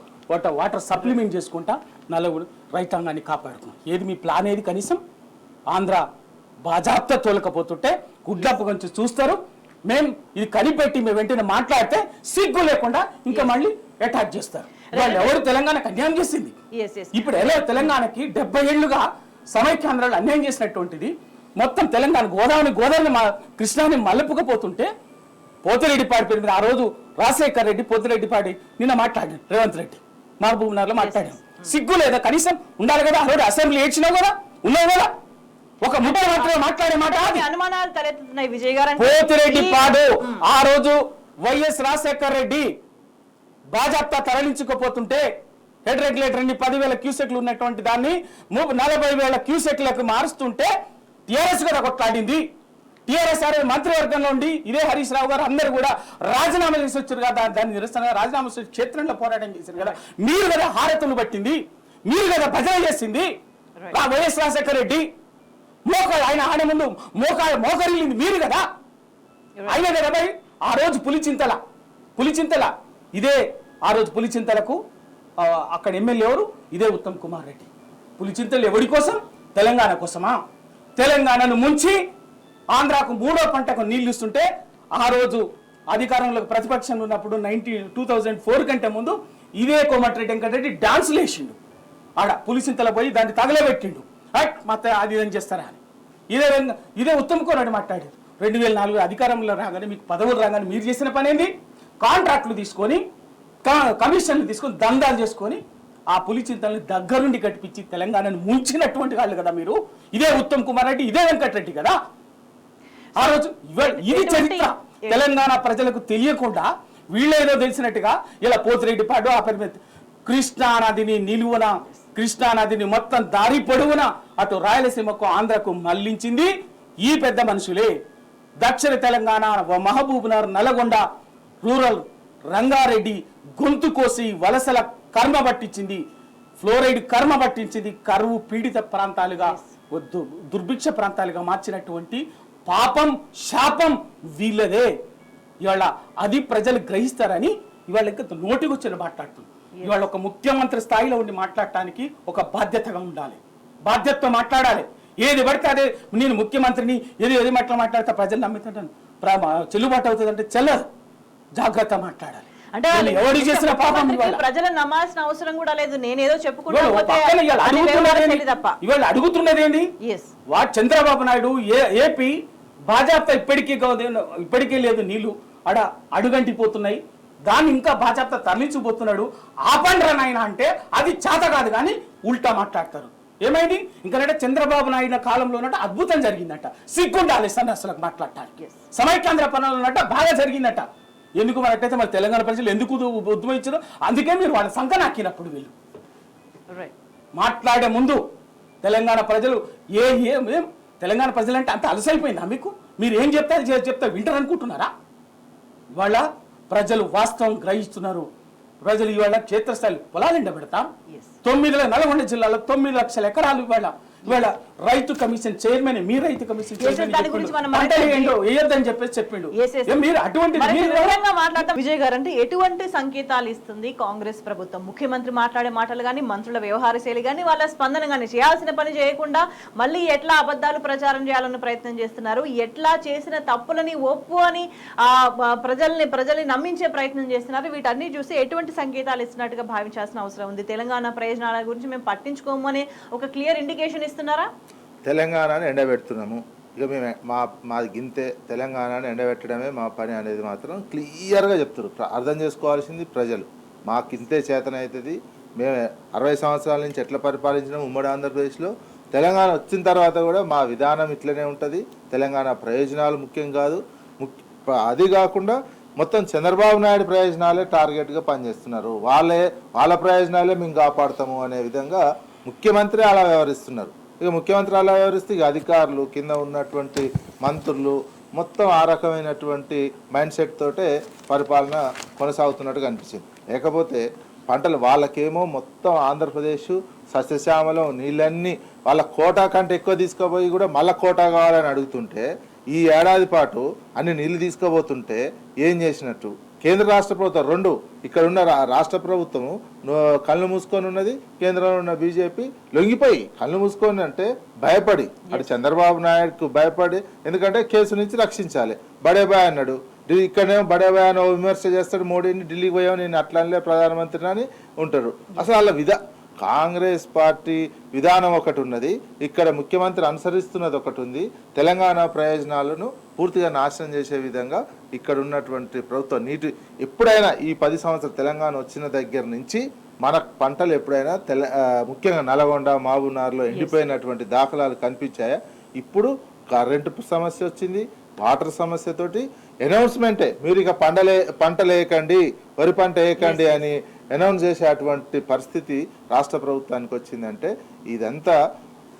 వాటర్ సప్లిమెంట్ చేసుకుంటా నల్లగొండ రైతాంగాన్ని కాపాడుతున్నాం. ఏది మీ ప్లాన్? ఏది? కనీసం ఆంధ్ర బాజాప్తా తోలకపోతుంటే గుడ్లప్పు గురించి చూస్తారు. మేము ఇది కనిపెట్టి మేము వెంటనే మాట్లాడితే సిగ్గు లేకుండా ఇంకా మళ్ళీ అటాక్ చేస్తారు. వాళ్ళు ఎవరు తెలంగాణకు అన్యాయం చేసింది? ఇప్పుడు ఎలా తెలంగాణకి 70 ఏళ్లుగా సమైక్యాంధ్రాలు అన్యాయం చేసినటువంటిది మొత్తం తెలంగాణ గోదావరి కృష్ణాని మలుపుకపోతుంటే పోతిరెడ్డిపాడి పేరు మీద ఆ రోజు రాజశేఖర్ రెడ్డి, పోతిరెడ్డిపాడి నిన్న మాట్లాడాడు, రేవంత్ రెడ్డి మహబూబ్ నగర్లో మాట్లాడాడు. సిగ్గు లేదా? కనీసం ఉండాలి కదా. ఆ రోజు అసెంబ్లీ ఏడ్చినావు కదా, ఉన్నావు కదా. ఒక ముఖ్యమంత్రి మాట్లాడే మాట అనుమానాలు తలెత్తుతున్నాయి విజయ్ గారు. పోతిరెడ్డిపాడు ఆ రోజు వైఎస్ రాజశేఖర్ రెడ్డి బాజాప్తా తరలించుకోపోతుంటే హెడ్ రెగ్యులేటర్ 10,000 క్యూసెక్లు ఉన్నటువంటి దాన్ని 40,000 క్యూసెక్లకు మారుస్తుంటే టీఆర్ఎస్ కూడా కొట్లాడింది. టీఆర్ఎస్ మంత్రివర్గంలో ఉండి ఇదే హరీష్ రావు గారు అందరూ కూడా రాజీనామా చేసి వచ్చారు కదా. దాన్ని నిరసనగా రాజీనామా చేసి క్షేత్రంలో పోరాటం చేశారు కదా. మీరు కదా హారతులు పట్టింది, మీరు కదా భజన చేసింది వైఎస్ రాజశేఖర రెడ్డి. ఆయన ఆడే ముందు మోకరిల్లింది మీరు కదా. అయినా కదా భయ్ ఆ రోజు పులిచింతల ఇదే ఆ రోజు పులిచింతలకు అక్కడ ఎమ్మెల్యే ఎవరు? ఇదే ఉత్తమ్ కుమార్ రెడ్డి. పులిచింతలు ఎవరి కోసం? తెలంగాణ కోసమా? తెలంగాణను ముంచి ఆంధ్రాకు 3వ పంటకు నీళ్లు ఇస్తుంటే ఆ రోజు అధికారంలో ప్రతిపక్షంలో ఉన్నప్పుడు 2004 కంటే ముందు ఇదే కోమటిరెడ్డి వెంకటరెడ్డి డాన్సులు వేసిండు. ఆడ పులిసింతల పోయి దాన్ని తగలబెట్టిండు. మత అది ఏం చేస్తారా అని ఇదే ఉత్తమ్ కుమార్ రెడ్డి మాట్లాడారు. 2004 అధికారంలో రాగానే మీకు పదవులు రాగానే మీరు చేసిన పని ఏంది? కాంట్రాక్టులు తీసుకొని కమిషన్లు తీసుకొని దందాలు చేసుకొని ఆ పులిచింతల్ని దగ్గరుండి కట్టిపించి తెలంగాణను ముంచినటువంటి వాళ్ళు కదా మీరు. ఇదే ఉత్తమ్ కుమార్ రెడ్డి, ఇదే వెంకటరెడ్డి కదా ఆ రోజు. ఇది చరిత్ర. తెలంగాణ ప్రజలకు తెలియకుండా వీళ్ళేదో తెలిసినట్టుగా ఇలా పోతిరెడ్డిపాడు ఆ పరిమితి కృష్ణానదిని నిలువున, కృష్ణానదిని మొత్తం దారి పొడవున అటు రాయలసీమకు ఆంధ్రకు మళ్లించింది ఈ పెద్ద మనుషులే. దక్షిణ తెలంగాణ మహబూబ్నగర్, నల్గొండ రూరల్ రంగారెడ్డి గొంతు కోసి వలసల కర్మ పట్టించింది, ఫ్లోరైడ్ కర్మ పట్టించింది, కరువు పీడిత ప్రాంతాలుగా దుర్భిక్ష ప్రాంతాలుగా మార్చినటువంటి పాపం శాపం వీళ్ళదే. ఇవాళ అది ప్రజలు గ్రహిస్తారని ఇవాళ ఇంకా నోటికొచ్చిన మాట్లాడుతుంది. ఇవాళ ఒక ముఖ్యమంత్రి స్థాయిలో ఉండి మాట్లాడటానికి ఒక బాధ్యతగా ఉండాలి, బాధ్యతతో మాట్లాడాలి. ఏది పడితే అదే నేను ముఖ్యమంత్రిని ఏది మాట్లాడితే ప్రజలు నమ్ముతుంటాను చెల్లుబాటు అవుతుందంటే చెల్లదు. జాగ్రత్త మాట్లాడాలి. అంటే ఎవరు చేసిన పాపం ప్రజలు నమ్మాల్సిన అవసరం కూడా లేదు. నేనేదో చెప్పుకుంటా ఇవాళ అడుగుతున్నది ఏంటి? చంద్రబాబు నాయుడు ఏపీ బాజాప్తా ఇప్పటికీ లేదు, నీళ్లు అడుగంటిపోతున్నాయి, దాన్ని ఇంకా బాజాప్తా తరలించిపోతున్నాడు. ఆపండ్రా నాయన అంటే అది చేత కాదు కానీ ఉల్టా మాట్లాడతారు. ఏమైంది? ఇంకా చంద్రబాబు నాయుడు కాలంలో ఉన్నట్టు అద్భుతం జరిగిందట. సిగ్గుండాలి అసలు మాట్లాడటానికి. సమైక్యాంధ్ర పనులు ఉన్నట్ట బాగా జరిగిందట. ఎందుకు మనట్టయితే మరి తెలంగాణ ప్రజలు ఎందుకు ఉద్యమించారు? అందుకే మీరు వాళ్ళ సంఖ నాకినప్పుడు వీళ్ళు మాట్లాడే ముందు తెలంగాణ ప్రజలు ఏం తెలంగాణ ప్రజలంటే అంత అలసైపోయిందా మీకు? మీరు ఏం చెప్తే వింటారు అనుకుంటున్నారా? ఇవాళ ప్రజలు వాస్తవం గ్రహిస్తున్నారు. ప్రజలు ఇవాళ క్షేత్రస్థాయి పొలాలు ఎండబెడతాం. 9 నల్గొండ జిల్లాలో 9 లక్షల ఎకరాలు ఇవాళ రైతు కమిషన్ చైర్మన్, మీ రైతు కమిషన్ వేయొద్దని చెప్పేసి చెప్పిండు. మీరు అటువంటి విజయ్ గారు అంటే ఎటువంటి సంకేతాలు ఇస్తుంది కాంగ్రెస్ ప్రభుత్వం? ముఖ్యమంత్రి మాట్లాడే మాటలు కానీ, మంత్రుల వ్యవహార శైలి కానీ, వాళ్ళ స్పందన కానీ, చేయాల్సిన పని చేయకుండా మళ్ళీ ఎట్లా అబద్ధాలు ప్రచారం చేయాలన్న ప్రయత్నం చేస్తున్నారు, ఎట్లా చేసిన తప్పులని ఒప్పు అని ప్రజల్ని నమ్మించే ప్రయత్నం చేస్తున్నారు. వీటన్ని చూసి ఎటువంటి సంకేతాలు ఇస్తున్నట్టుగా భావించాల్సిన అవసరం ఉంది? తెలంగాణ ప్రయోజనాల గురించి మేము పట్టించుకోము అనే ఒక క్లియర్ ఇండికేషన్ ఇస్తున్నారా? తెలంగాణని ఎండబెడుతున్నాము, ఇక మేము మాది గింతే, తెలంగాణని ఎండబెట్టడమే మా పని అనేది మాత్రం క్లియర్గా చెప్తారు. అర్థం చేసుకోవాల్సింది ప్రజలు. మాకింతే చేతన అవుతుంది. మేము 60 సంవత్సరాల నుంచి ఎట్లా పరిపాలించినాం ఉమ్మడి ఆంధ్రప్రదేశ్లో. తెలంగాణ వచ్చిన తర్వాత కూడా మా విధానం ఇట్లనే ఉంటుంది. తెలంగాణ ప్రయోజనాలు ముఖ్యం కాదు. అది కాకుండా మొత్తం చంద్రబాబు నాయుడు ప్రయోజనాలే టార్గెట్గా పనిచేస్తున్నారు. వాళ్ళ ప్రయోజనాలే మేము కాపాడుతాము అనే విధంగా ముఖ్యమంత్రి అలా వ్యవహరిస్తున్నారు. ఇక ముఖ్యమంత్రి అలా వ్యవహరిస్తే ఇక అధికారులు, కింద ఉన్నటువంటి మంత్రులు మొత్తం ఆ రకమైనటువంటి మైండ్ సెట్ తోటే పరిపాలన కొనసాగుతున్నట్టుగా అనిపించింది. లేకపోతే పంటలు వాళ్ళకేమో మొత్తం ఆంధ్రప్రదేశ్ సస్యశ్యామలం, నీళ్ళన్నీ వాళ్ళ కోటా కంటే ఎక్కువ తీసుకుపోయి కూడా మళ్ళీ కోటా కావాలని అడుగుతుంటే, ఈ ఏడాది పాటు అన్ని నీళ్ళు తీసుకుపోతుంటే ఏం చేసినట్టు? కేంద్ర రాష్ట్ర ప్రభుత్వం రెండు, ఇక్కడ ఉన్న రాష్ట్ర ప్రభుత్వము కళ్ళు మూసుకొని ఉన్నది, కేంద్రంలో ఉన్న బీజేపీ లొంగిపోయి కళ్ళు మూసుకొని అంటే భయపడి, అటు చంద్రబాబు నాయుడుకు భయపడి, ఎందుకంటే కేసు నుంచి రక్షించాలి. బడే బాయ్ అన్నాడు, ఇక్కడనేమో బడే బాయ్ అని విమర్శ చేస్తాడు మోడీని, ఢిల్లీకి పోయావు నేను అట్లనే ప్రధానమంత్రిని అని ఉంటారు. అసలు వాళ్ళ కాంగ్రెస్ పార్టీ విధానం ఒకటి ఉన్నది, ఇక్కడ ముఖ్యమంత్రి అనుసరిస్తున్నది ఒకటి ఉంది. తెలంగాణ ప్రయోజనాలను పూర్తిగా నాశనం చేసే విధంగా ఇక్కడ ఉన్నటువంటి ప్రభుత్వం ఎప్పుడైనా ఈ 10 సంవత్సరాలు తెలంగాణ వచ్చిన దగ్గర నుంచి మన పంటలు ఎప్పుడైనా ముఖ్యంగా నల్గొండ, మహబూబ్నగర్లో ఎండిపోయినటువంటి దాఖలాలు కనిపించాయా? ఇప్పుడు కరెంటు సమస్య వచ్చింది, వాటర్ సమస్యతోటి అనౌన్స్మెంటే మీరు ఇక పంట వేయకండి, వరి పంట వేయకండి అని అనౌన్స్ చేసేటువంటి పరిస్థితి రాష్ట్ర ప్రభుత్వానికి వచ్చిందంటే ఇదంతా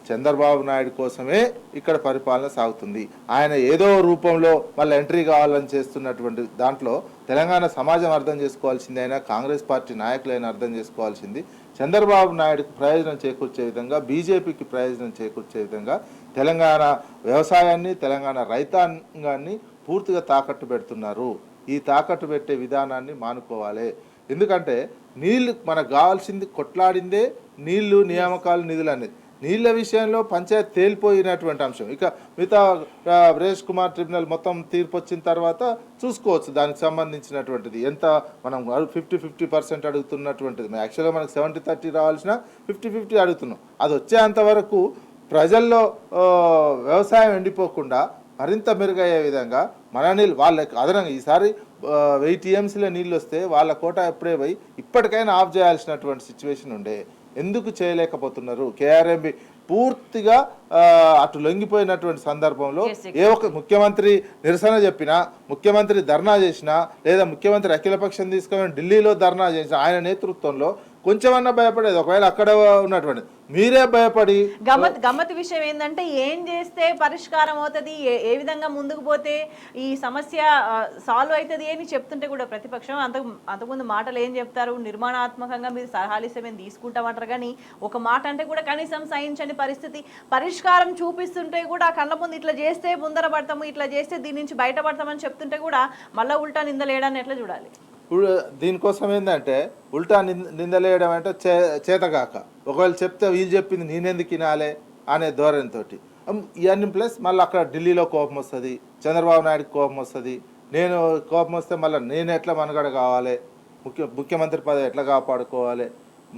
చంద్రబాబు నాయుడు కోసమే ఇక్కడ పరిపాలన సాగుతుంది. ఆయన ఏదో రూపంలో మళ్ళీ ఎంట్రీ కావాలని చేస్తున్నటువంటి దాంట్లో తెలంగాణ సమాజం అర్థం చేసుకోవాల్సింది, అయినా కాంగ్రెస్ పార్టీ నాయకులైనా అర్థం చేసుకోవాల్సింది, చంద్రబాబు నాయుడుకి ప్రయోజనం చేకూర్చే విధంగా, బీజేపీకి ప్రయోజనం చేకూర్చే విధంగా తెలంగాణ వ్యవసాయాన్ని, తెలంగాణ రైతాంగాన్ని పూర్తిగా తాకట్టు పెడుతున్నారు. ఈ తాకట్టు పెట్టే విధానాన్ని మానుకోవాలి. ఎందుకంటే నీళ్లు మనకు కావాల్సింది, కొట్లాడిందే నీళ్లు, నియామకాలు, నిధులు అనేది. నీళ్ళ విషయంలో పంచాయతీ తేలిపోయినటువంటి అంశం. ఇక మిగతా బ్రేష్ కుమార్ ట్రిబ్యునల్ మొత్తం తీర్పు వచ్చిన తర్వాత చూసుకోవచ్చు దానికి సంబంధించినటువంటిది ఎంత మనం 50% అడుగుతున్నటువంటిది. యాక్చువల్గా మనకు 70-30 రావాల్సిన 50-50 అడుగుతున్నాం. అది వచ్చేంత వరకు ప్రజల్లో వ్యవసాయం ఎండిపోకుండా మరింత మెరుగయ్యే విధంగా మన నీళ్ళు వాళ్ళకి అదనంగా ఈసారి 1000 TMCల నీళ్ళు వస్తే వాళ్ళ కోట ఎప్పుడే పోయి ఇప్పటికైనా ఆఫ్ చేయాల్సినటువంటి సిచ్యువేషన్ ఉండే. ఎందుకు చేయలేకపోతున్నారు? KRMB పూర్తిగా అటు లొంగిపోయినటువంటి సందర్భంలో ఏ ఒక్క ముఖ్యమంత్రి నిరసన చెప్పినా, ముఖ్యమంత్రి ధర్నా చేసినా, లేదా ముఖ్యమంత్రి అఖిలపక్షం తీసుకొని ఢిల్లీలో ధర్నా చేసిన ఆయన నేతృత్వంలో కొంచెమన్నా భయపడేది. ఒకవేళ అక్కడ ఉన్నటువంటి మీరే భయపడి గమ్మత్ విషయం ఏంటంటే ఏం చేస్తే పరిష్కారం అవుతుంది, ఏ విధంగా ముందుకు పోతే ఈ సమస్య సాల్వ్ అవుతుంది అని చెప్తుంటే కూడా ప్రతిపక్షం అంతకుముందు మాటలు ఏం చెప్తారు, నిర్మాణాత్మకంగా మీరు సలహాలు ఇస్తే మేము తీసుకుంటామంటారు. కానీ ఒక మాట అంటే కూడా కనీసం సహించని పరిస్థితి, పరిష్కారం చూపిస్తుంటే కూడా కళ్ళ ముందు ఇట్లా చేస్తే ముందర పడతాము, ఇట్లా చేస్తే దీని నుంచి బయటపడతామని చెప్తుంటే కూడా మళ్ళీ ఉల్టా నిందలేయడాన్ని ఎట్లా చూడాలి? దీనికోసం ఏంటంటే ఉల్టా నిందలేయడం అంటే చేతగాక, ఒకవేళ చెప్తే వీళ్ళు చెప్పింది నేనెందుకు వినాలే అనే ధోరణితో ఇవన్నీ ప్లస్ మళ్ళీ అక్కడ ఢిల్లీలో కోపం వస్తుంది, చంద్రబాబు నాయుడుకి కోపం వస్తుంది, నేను కోపం వస్తే మళ్ళీ నేను ఎట్లా మనుగడ కావాలి, ముఖ్యమంత్రి పదవి ఎట్లా కాపాడుకోవాలి,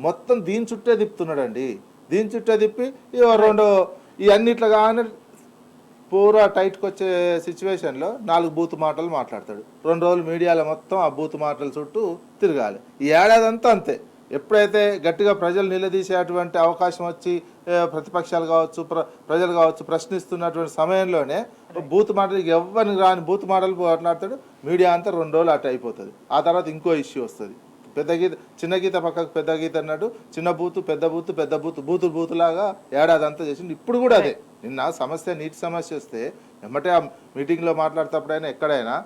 మొత్తం దీని చుట్టే తిప్పుతున్నాడండి. దీని చుట్టే తిప్పి రెండు ఇవన్నిట్లో కానీ పూరా టైట్కి వచ్చే సిచ్యువేషన్లో 4 బూతు మాటలు మాట్లాడతాడు. 2 రోజులు మీడియాలో మొత్తం ఆ బూతు మాటల చుట్టూ తిరగాలి. ఈ ఏడాది అంతా అంతే. ఎప్పుడైతే గట్టిగా ప్రజలు నిలదీసేటువంటి అవకాశం వచ్చి ప్రతిపక్షాలు కావచ్చు, ప్రజలు కావచ్చు ప్రశ్నిస్తున్నటువంటి సమయంలోనే బూతు మాటలు ఎవరిని రాని బూతు మాటలు మాట్లాడతాడు. మీడియా అంతా 2 రోజులు అటు అయిపోతుంది. ఆ తర్వాత ఇంకో ఇష్యూ వస్తుంది. పెద్ద గీత చిన్న గీత పక్కకు పెద్ద గీత అన్నట్టు చిన్న బూతు పెద్ద బూతు పెద్ద బూతు బూతులాగా ఏడాది అంతా చేసింది. ఇప్పుడు కూడా అదే. నిన్న సమస్య నీటి సమస్య వస్తే ఎమ్మటే ఆ మీటింగ్లో మాట్లాడేటప్పుడైనా ఎక్కడైనా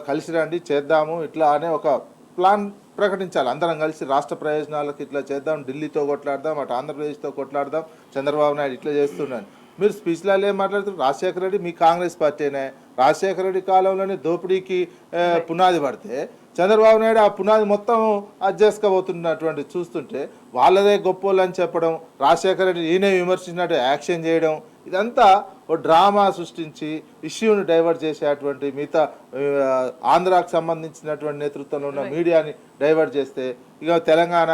కలిసి రండి చేద్దాము ఇట్లా అనే ఒక ప్లాన్ ప్రకటించాలి. అందరం కలిసి రాష్ట్ర ప్రయోజనాలకు ఇట్లా చేద్దాం, ఢిల్లీతో కొట్లాడదాం, అటు ఆంధ్రప్రదేశ్తో కొట్లాడదాం, చంద్రబాబు నాయుడు ఇట్లా చేస్తున్నాను. మీరు స్పీచ్లలో ఏం మాట్లాడుతున్నారు? రాజశేఖర రెడ్డి మీ కాంగ్రెస్ పార్టీనే. రాజశేఖర రెడ్డి కాలంలోనే దోపిడీకి పునాది పడితే చంద్రబాబు నాయుడు ఆ పునాది మొత్తం అడ్జస్ట్కపోతున్నటువంటి చూస్తుంటే వాళ్ళదే గొప్పోళ్ళు అని చెప్పడం, రాజశేఖర రెడ్డి ఈయనే విమర్శించినట్టు యాక్షన్ చేయడం, ఇదంతా ఓ డ్రామా సృష్టించి ఇష్యూని డైవర్ట్ చేసేటువంటి మిగతా ఆంధ్రాకు సంబంధించినటువంటి నేతృత్వంలో ఉన్న మీడియాని డైవర్ట్ చేస్తే ఇక తెలంగాణ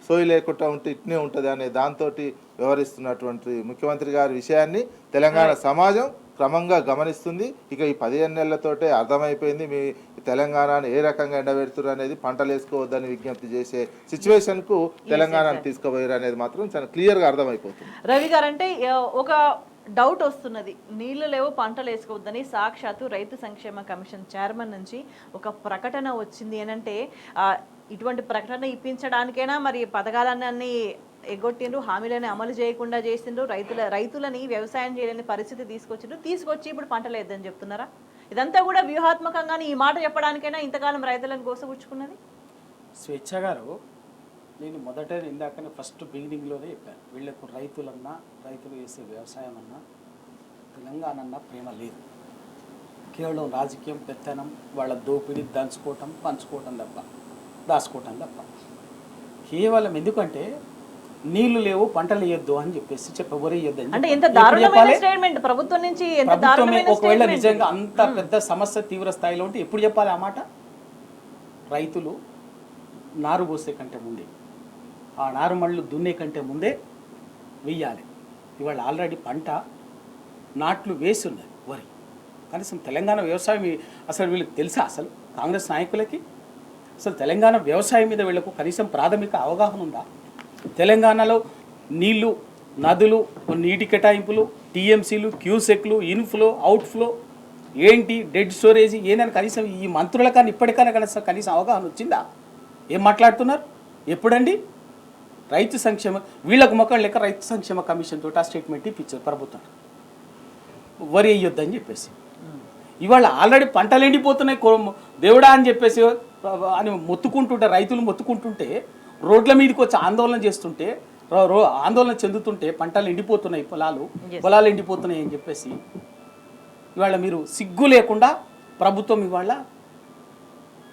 సోయి లేకుండా ఉంటే ఇట్నే ఉంటుంది అనే దాంతో వ్యవహరిస్తున్నటువంటి ముఖ్యమంత్రి గారి విషయాన్ని తెలంగాణ సమాజం క్రమంగా గమనిస్తుంది. ఇక ఈ 15 నెలలతోటే అర్థమైపోయింది మీ తెలంగాణను ఏ రకంగా ఎండబెడుతున్నారు అనేది, పంటలు వేసుకోవద్దని విజ్ఞప్తి చేసే సిచ్యువేషన్కు తెలంగాణను తీసుకుపోయారు అనేది మాత్రం చాలా క్లియర్గా అర్థమైపోతుంది. రవి గారు, అంటే ఒక డౌట్ వస్తున్నది, నీళ్లు లేవు పంటలు వేసుకోవద్దని సాక్షాత్తు రైతు సంక్షేమ కమిషన్ చైర్మన్ నుంచి ఒక ప్రకటన వచ్చింది అని అంటే ఇటువంటి ప్రకటన ఇప్పించడానికైనా మరి పథకాలన్నీ ఎగ్గొట్టిండ్రు, హామీలని అమలు చేయకుండా చేసిండ్రు, రైతులని వ్యవసాయం చేయలేని పరిస్థితి తీసుకొచ్చి ఇప్పుడు పంటలు వేద్దని చెప్తున్నారా? ఇదంతా కూడా వ్యూహాత్మకంగానే ఈ మాట చెప్పడానికైనా ఇంతకాలం రైతులను గోసగుచ్చుకున్నది. స్వేచ్ఛ గారు, నేను మొదట ఇందాకనే ఫస్ట్ బిగినింగ్లోనే చెప్పాను, వీళ్ళకు రైతులు వేసే వ్యవసాయం అన్నా తెలంగాణ అన్నా ప్రేమ లేదు. కేవలం రాజకీయం, పెత్తనం, వాళ్ళ దోపిడీ, దంచుకోవటం, పంచుకోవటం తప్ప, దాచుకోవటం తప్ప. కేవలం ఎందుకంటే నీళ్లు లేవు పంటలు వేయొద్దు అని చెప్పేసి ప్రభుత్వం నుంచి ఒకవేళ నిజంగా అంత పెద్ద సమస్య తీవ్ర స్థాయిలో ఉంటే ఎప్పుడు చెప్పాలి ఆ మాట? రైతులు నారు పోసే కంటే ముందే, ఆ నారు మళ్ళు దున్నే కంటే ముందే వెయ్యాలి. ఇవాళ ఆల్రెడీ పంట నాట్లు వేసి ఉన్నది వరి. కనీసం తెలంగాణ వ్యవసాయం అసలు వీళ్ళకి తెలుసా? అసలు కాంగ్రెస్ నాయకులకి అసలు తెలంగాణ వ్యవసాయం మీద వీళ్ళకు కనీసం ప్రాథమిక అవగాహన ఉందా? తెలంగాణలో నీళ్లు, నదులు, నీటి కేటాయింపులు, టీఎంసీలు, క్యూసెక్లు, ఇన్ఫ్లో, అవుట్ఫ్లో ఏంటి, డెడ్ స్టోరేజ్ ఏందని కనీసం ఈ మంత్రుల కానీ ఇప్పటికైనా కనీసం అవగాహన వచ్చిందా? ఏం మాట్లాడుతున్నారు? ఎప్పుడండి? రైతు సంక్షేమ వీళ్ళకు మొక్కలు లెక్క రైతు సంక్షేమ కమిషన్ తోటి ఆ స్టేట్మెంట్ ఇప్పించారు ప్రభుత్వం, వరి వేయొద్దని చెప్పేసి. ఇవాళ ఆల్రెడీ పంటలు ఎండిపోతున్నాయి దేవుడా అని చెప్పేసి అని మొత్తుకుంటుంటే, రైతులు మొత్తుకుంటుంటే, రోడ్ల మీదకి వచ్చి ఆందోళన చేస్తుంటే, ఆందోళన చెందుతుంటే పంటలు ఎండిపోతున్నాయి, పొలాలు ఎండిపోతున్నాయి అని చెప్పేసి ఇవాళ మీరు సిగ్గు లేకుండా ప్రభుత్వం ఇవాళ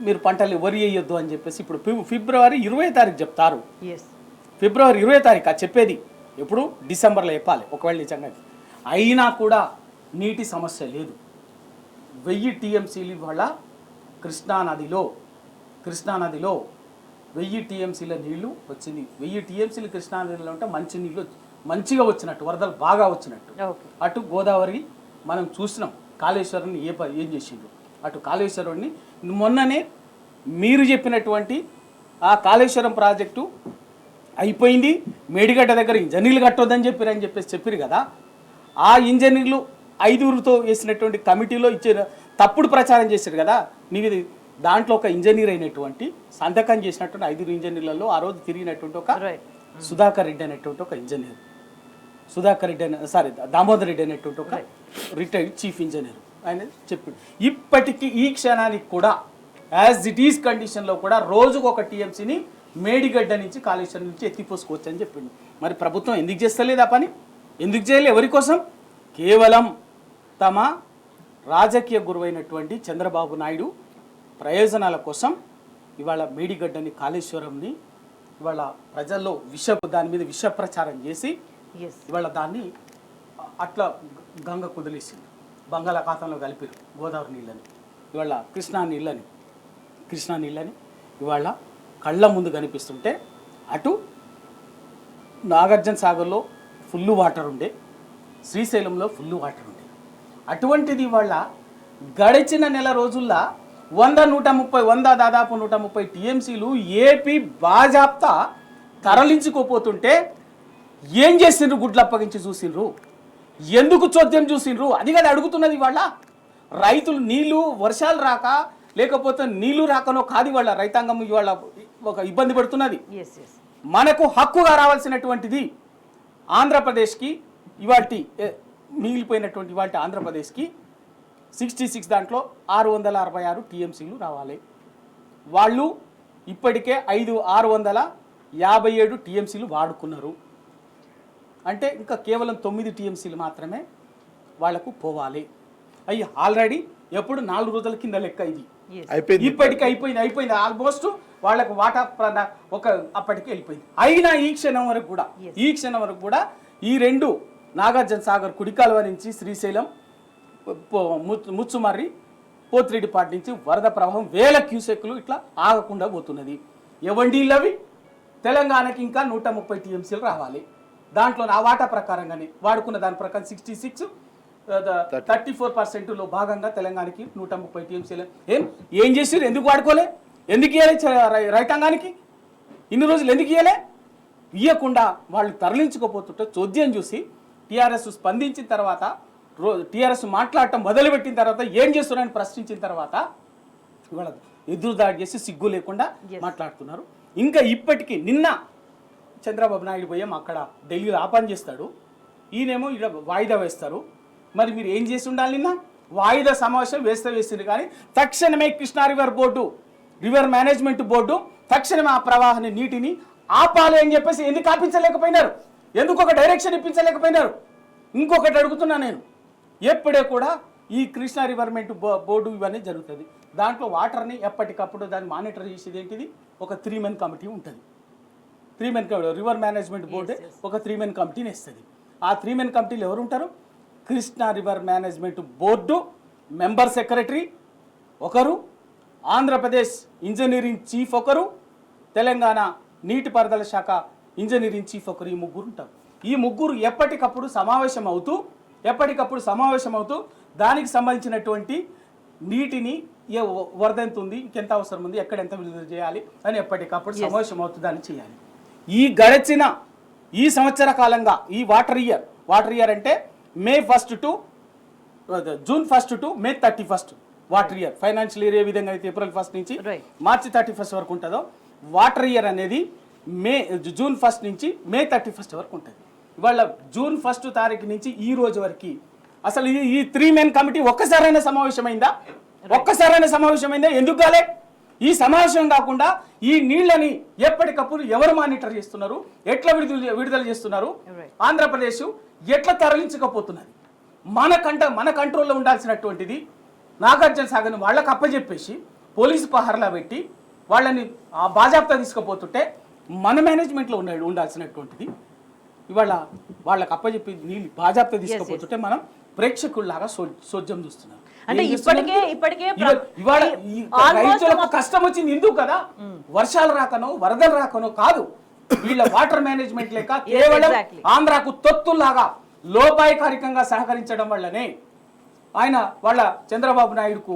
మీరు పంటలు వరి వేయొద్దు అని చెప్పేసి ఇప్పుడు ఫిబ్రవరి 20వ తారీఖు చెప్తారు. ఫిబ్రవరి 20వ తారీఖు చెప్పేది ఎప్పుడు డిసెంబర్లో చెప్పాలి ఒకవేళ నిజంగా. అయినా కూడా నీటి సమస్య లేదు. 1000 టీఎంసీలు ఇవాళ కృష్ణానదిలో 1000 టీఎంసీల నీళ్లు వచ్చింది. 1000 టీఎంసీలు కృష్ణానదిలో ఉంటే మంచి నీళ్ళు మంచిగా వచ్చినట్టు, వరదలు బాగా వచ్చినట్టు. అటు గోదావరి మనం చూసినాం, కాళేశ్వరాన్ని ఏం చేసిండు. అటు కాళేశ్వరాన్ని మొన్ననే మీరు చెప్పినటువంటి ఆ కాళేశ్వరం ప్రాజెక్టు అయిపోయింది, మేడిగడ్డ దగ్గర ఇంజనీర్లు కట్టొద్దని చెప్పారు కదా. ఆ ఇంజనీర్లు 5తో వేసినటువంటి కమిటీలో ఇచ్చిన తప్పుడు ప్రచారం చేశారు కదా. నీకు దాంట్లో ఒక ఇంజనీర్ అయినటువంటి సంతకం చేసినటువంటి 5 ఇంజనీర్లలో ఆ రోజు తిరిగినటువంటి ఒక సుధాకర్ రెడ్డి అనేటువంటి ఒక ఇంజనీర్, దామోదర్ రెడ్డి అనేటువంటి ఒక రిటైర్డ్ చీఫ్ ఇంజనీర్ ఆయన చెప్పిండు. ఇప్పటికీ ఈ క్షణానికి కూడా యాజ్ ఇట్ ఈస్ కండిషన్లో కూడా రోజుకు ఒక టీఎంసీని మేడిగడ్డ నుంచి కాళేశ్వరం నుంచి ఎత్తిపోసుకోవచ్చు అని చెప్పిండు. మరి ప్రభుత్వం ఎందుకు చేస్తలేదు ఆ పని? ఎందుకు చేయలేదు? ఎవరి కోసం? కేవలం తమ రాజకీయ గురువైనటువంటి చంద్రబాబు నాయుడు ప్రయోజనాల కోసం ఇవాళ మేడిగడ్డని, కాళేశ్వరంని ఇవాళ ప్రజల్లో దాని మీద విష ప్రచారం చేసి ఇవాళ దాన్ని అట్లా గంగ కుదిలేసింది, బంగాళాఖాతంలో కలిపారు గోదావరి నీళ్ళని, ఇవాళ కృష్ణా నీళ్ళని ఇవాళ కళ్ళ ముందు కనిపిస్తుంటే అటు నాగార్జున సాగర్లో ఫుల్ వాటర్ ఉండే, శ్రీశైలంలో ఫుల్ వాటర్ ఉండే. అటువంటిది ఇవాళ గడిచిన నెల రోజుల్లో 100 దాదాపు 130 టీఎంసీలు ఏపీ బాజాప్తా తరలించుకోపోతుంటే ఏం చేసిండ్రు? గుడ్లు అప్పగించి చూసిండ్రు? ఎందుకు చోద్యం చూసిండ్రు? అది కదా అడుగుతున్నది. ఇవాళ రైతులు నీళ్లు వర్షాలు రాక లేకపోతే నీళ్లు రాకనో కాదు ఇవాళ రైతాంగం ఇవాళ ఒక ఇబ్బంది పడుతున్నది. మనకు హక్కుగా రావాల్సినటువంటిది ఆంధ్రప్రదేశ్కి ఇవాటి మిగిలిపోయినటువంటి ఇవాటి ఆంధ్రప్రదేశ్కి 66 దాంట్లో 666 టీఎంసీలు రావాలి. వాళ్ళు ఇప్పటికే 657 టీఎంసీలు వాడుకున్నారు. అంటే ఇంకా కేవలం 9 టీఎంసీలు మాత్రమే వాళ్లకు పోవాలి. అయ్యి ఆల్రెడీ ఎప్పుడు 4 రోజుల కింద లెక్క ఇది ఇప్పటికీ అయిపోయింది ఆల్మోస్ట్ వాళ్ళకు వాటా ఒక అప్పటికి వెళ్ళిపోయింది. అయినా ఈ క్షణం వరకు కూడా ఈ 2 నాగార్జున సాగర్ కుడికాలువ నుంచి శ్రీశైలం ముచ్చుమర్రి పోతిరెడ్డిపాటి నుంచి వరద ప్రవాహం 1000 క్యూసెక్లు ఇట్లా ఆగకుండా పోతున్నది. ఎవండీళ్ళు అవి? తెలంగాణకి ఇంకా 130 టీఎంసీలు రావాలి. దాంట్లో ఆ వాటా ప్రకారంగానే వాడుకున్న దాని ప్రకారం 34% భాగంగా తెలంగాణకి 130 టీఎంసీలు ఏం చేసారు? ఎందుకు వాడుకోలే? ఎందుకు ఇవ్వలే రైతాంగానికి? ఇన్ని రోజులు ఎందుకు ఇవ్వకుండా వాళ్ళు తరలించుకోపోతుంటే చోద్యం చూసి టీఆర్ఎస్ స్పందించిన తర్వాత, టీఆర్ఎస్ మాట్లాడటం మొదలుపెట్టిన తర్వాత ఏం చేస్తున్నారని ప్రశ్నించిన తర్వాత ఇవాళ ఎదురుదాడి చేసి సిగ్గు లేకుండా మాట్లాడుతున్నారు. ఇంకా ఇప్పటికీ నిన్న చంద్రబాబు నాయుడు పోయాం అక్కడ ఢిల్లీలో ఆపన చేస్తాడు, ఈయనేమో ఇక్కడ వాయిదా వేస్తారు. మరి మీరు ఏం చేసి ఉండాలి? నిన్న వాయిదా సమావేశం వేసింది కానీ తక్షణమే కృష్ణా రివర్ మేనేజ్మెంట్ బోర్డు తక్షణమే ఆ ప్రవాహాన్ని నీటిని ఆపాలి అని చెప్పేసి ఎందుకు ఆపించలేకపోయినారు? ఎందుకు ఒక డైరెక్షన్ ఇప్పించలేకపోయినారు? ఇంకొకటి అడుగుతున్నా నేను, ఎప్పుడే కూడా ఈ కృష్ణా రివర్మెంట్ బోర్డు ఇవన్నీ జరుగుతుంది. దాంట్లో వాటర్ని ఎప్పటికప్పుడు దాన్ని మానిటర్ చేసేది ఏంటిది? ఒక 3 మెన్ కమిటీ ఉంటుంది. 3 మెన్ రివర్ మేనేజ్మెంట్ బోర్డు ఒక 3 మెన్ కమిటీని ఇస్తుంది. ఆ 3 మెన్ కమిటీలు ఎవరు ఉంటారు? Krishna river management board member secretary ఒకరు, ఆంధ్రప్రదేశ్ ఇంజనీరింగ్ చీఫ్ ఒకరు, తెలంగాణ నీటిపారుదల శాఖ ఇంజనీరింగ్ చీఫ్ ఒకరు. ఈ 3 ఉంటారు. ఈ 3 ఎప్పటికప్పుడు సమావేశం అవుతూ దానికి సంబంధించినటువంటి నీటిని వరద ఎంత ఉంది, ఇంకెంత అవసరం ఉంది, ఎక్కడ ఎంత విడుదల చేయాలి అని ఎప్పటికప్పుడు సమావేశం అవుతుంది అని చేయాలి. ఈ గడిచిన ఈ సంవత్సర కాలంగా ఈ వాటర్ ఇయర్ అంటే May 1 to June 1 to May 31 water year. Financial year ఏ విధంగా అయితే April 1 నుంచి March 31 వరకు ఉంటుందో వాటర్ ఇయర్ అనేది June 1 నుంచి May 31 వరకు ఉంటుంది. ఇవాళ June 1 తారీఖు నుంచి ఈ రోజు వరకు అసలు ఈ 3 మెన్ కమిటీ ఒక్కసారైనా సమావేశమైందా? ఎందుకు కాలే? ఈ సమావేశం కాకుండా ఈ నీళ్ళని ఎప్పటికప్పుడు ఎవరు మానిటర్ చేస్తున్నారు? ఎట్లా విడుదల చేస్తున్నారు? ఆంధ్రప్రదేశ్ ఎట్లా తరలించకపోతున్నది? మన కంట్రోల్లో ఉండాల్సినటువంటిది నాగార్జున సాగర్ని వాళ్ళకి అప్పచెప్పేసి పోలీసు పహార్లా పెట్టి వాళ్ళని బాజాప్తా తీసుకుపోతుంటే మన మేనేజ్మెంట్లో ఉండాల్సినటువంటిది ఇవాళ వాళ్ళకి అప్పచెప్పి నీళ్ళు బాజాప్తా తీసుకుపోతుంటే మనం ప్రేక్షకుల్లాగా సోద్యం చూస్తున్నాం. అంటే ఇప్పటికే ఇవాళ ఈ రైతులకు కష్టం వచ్చింది ఎందుకు కదా, వర్షాలు రాకనో వరదలు రాకనో కాదు, వీళ్ళ వాటర్ మేనేజ్మెంట్ లేక కేవలం ఆంధ్రాకు తొత్తుల్లాగా లోపాయకారికంగా సహకరించడం వల్లనే ఆయన వాళ్ళ చంద్రబాబు నాయుడుకు,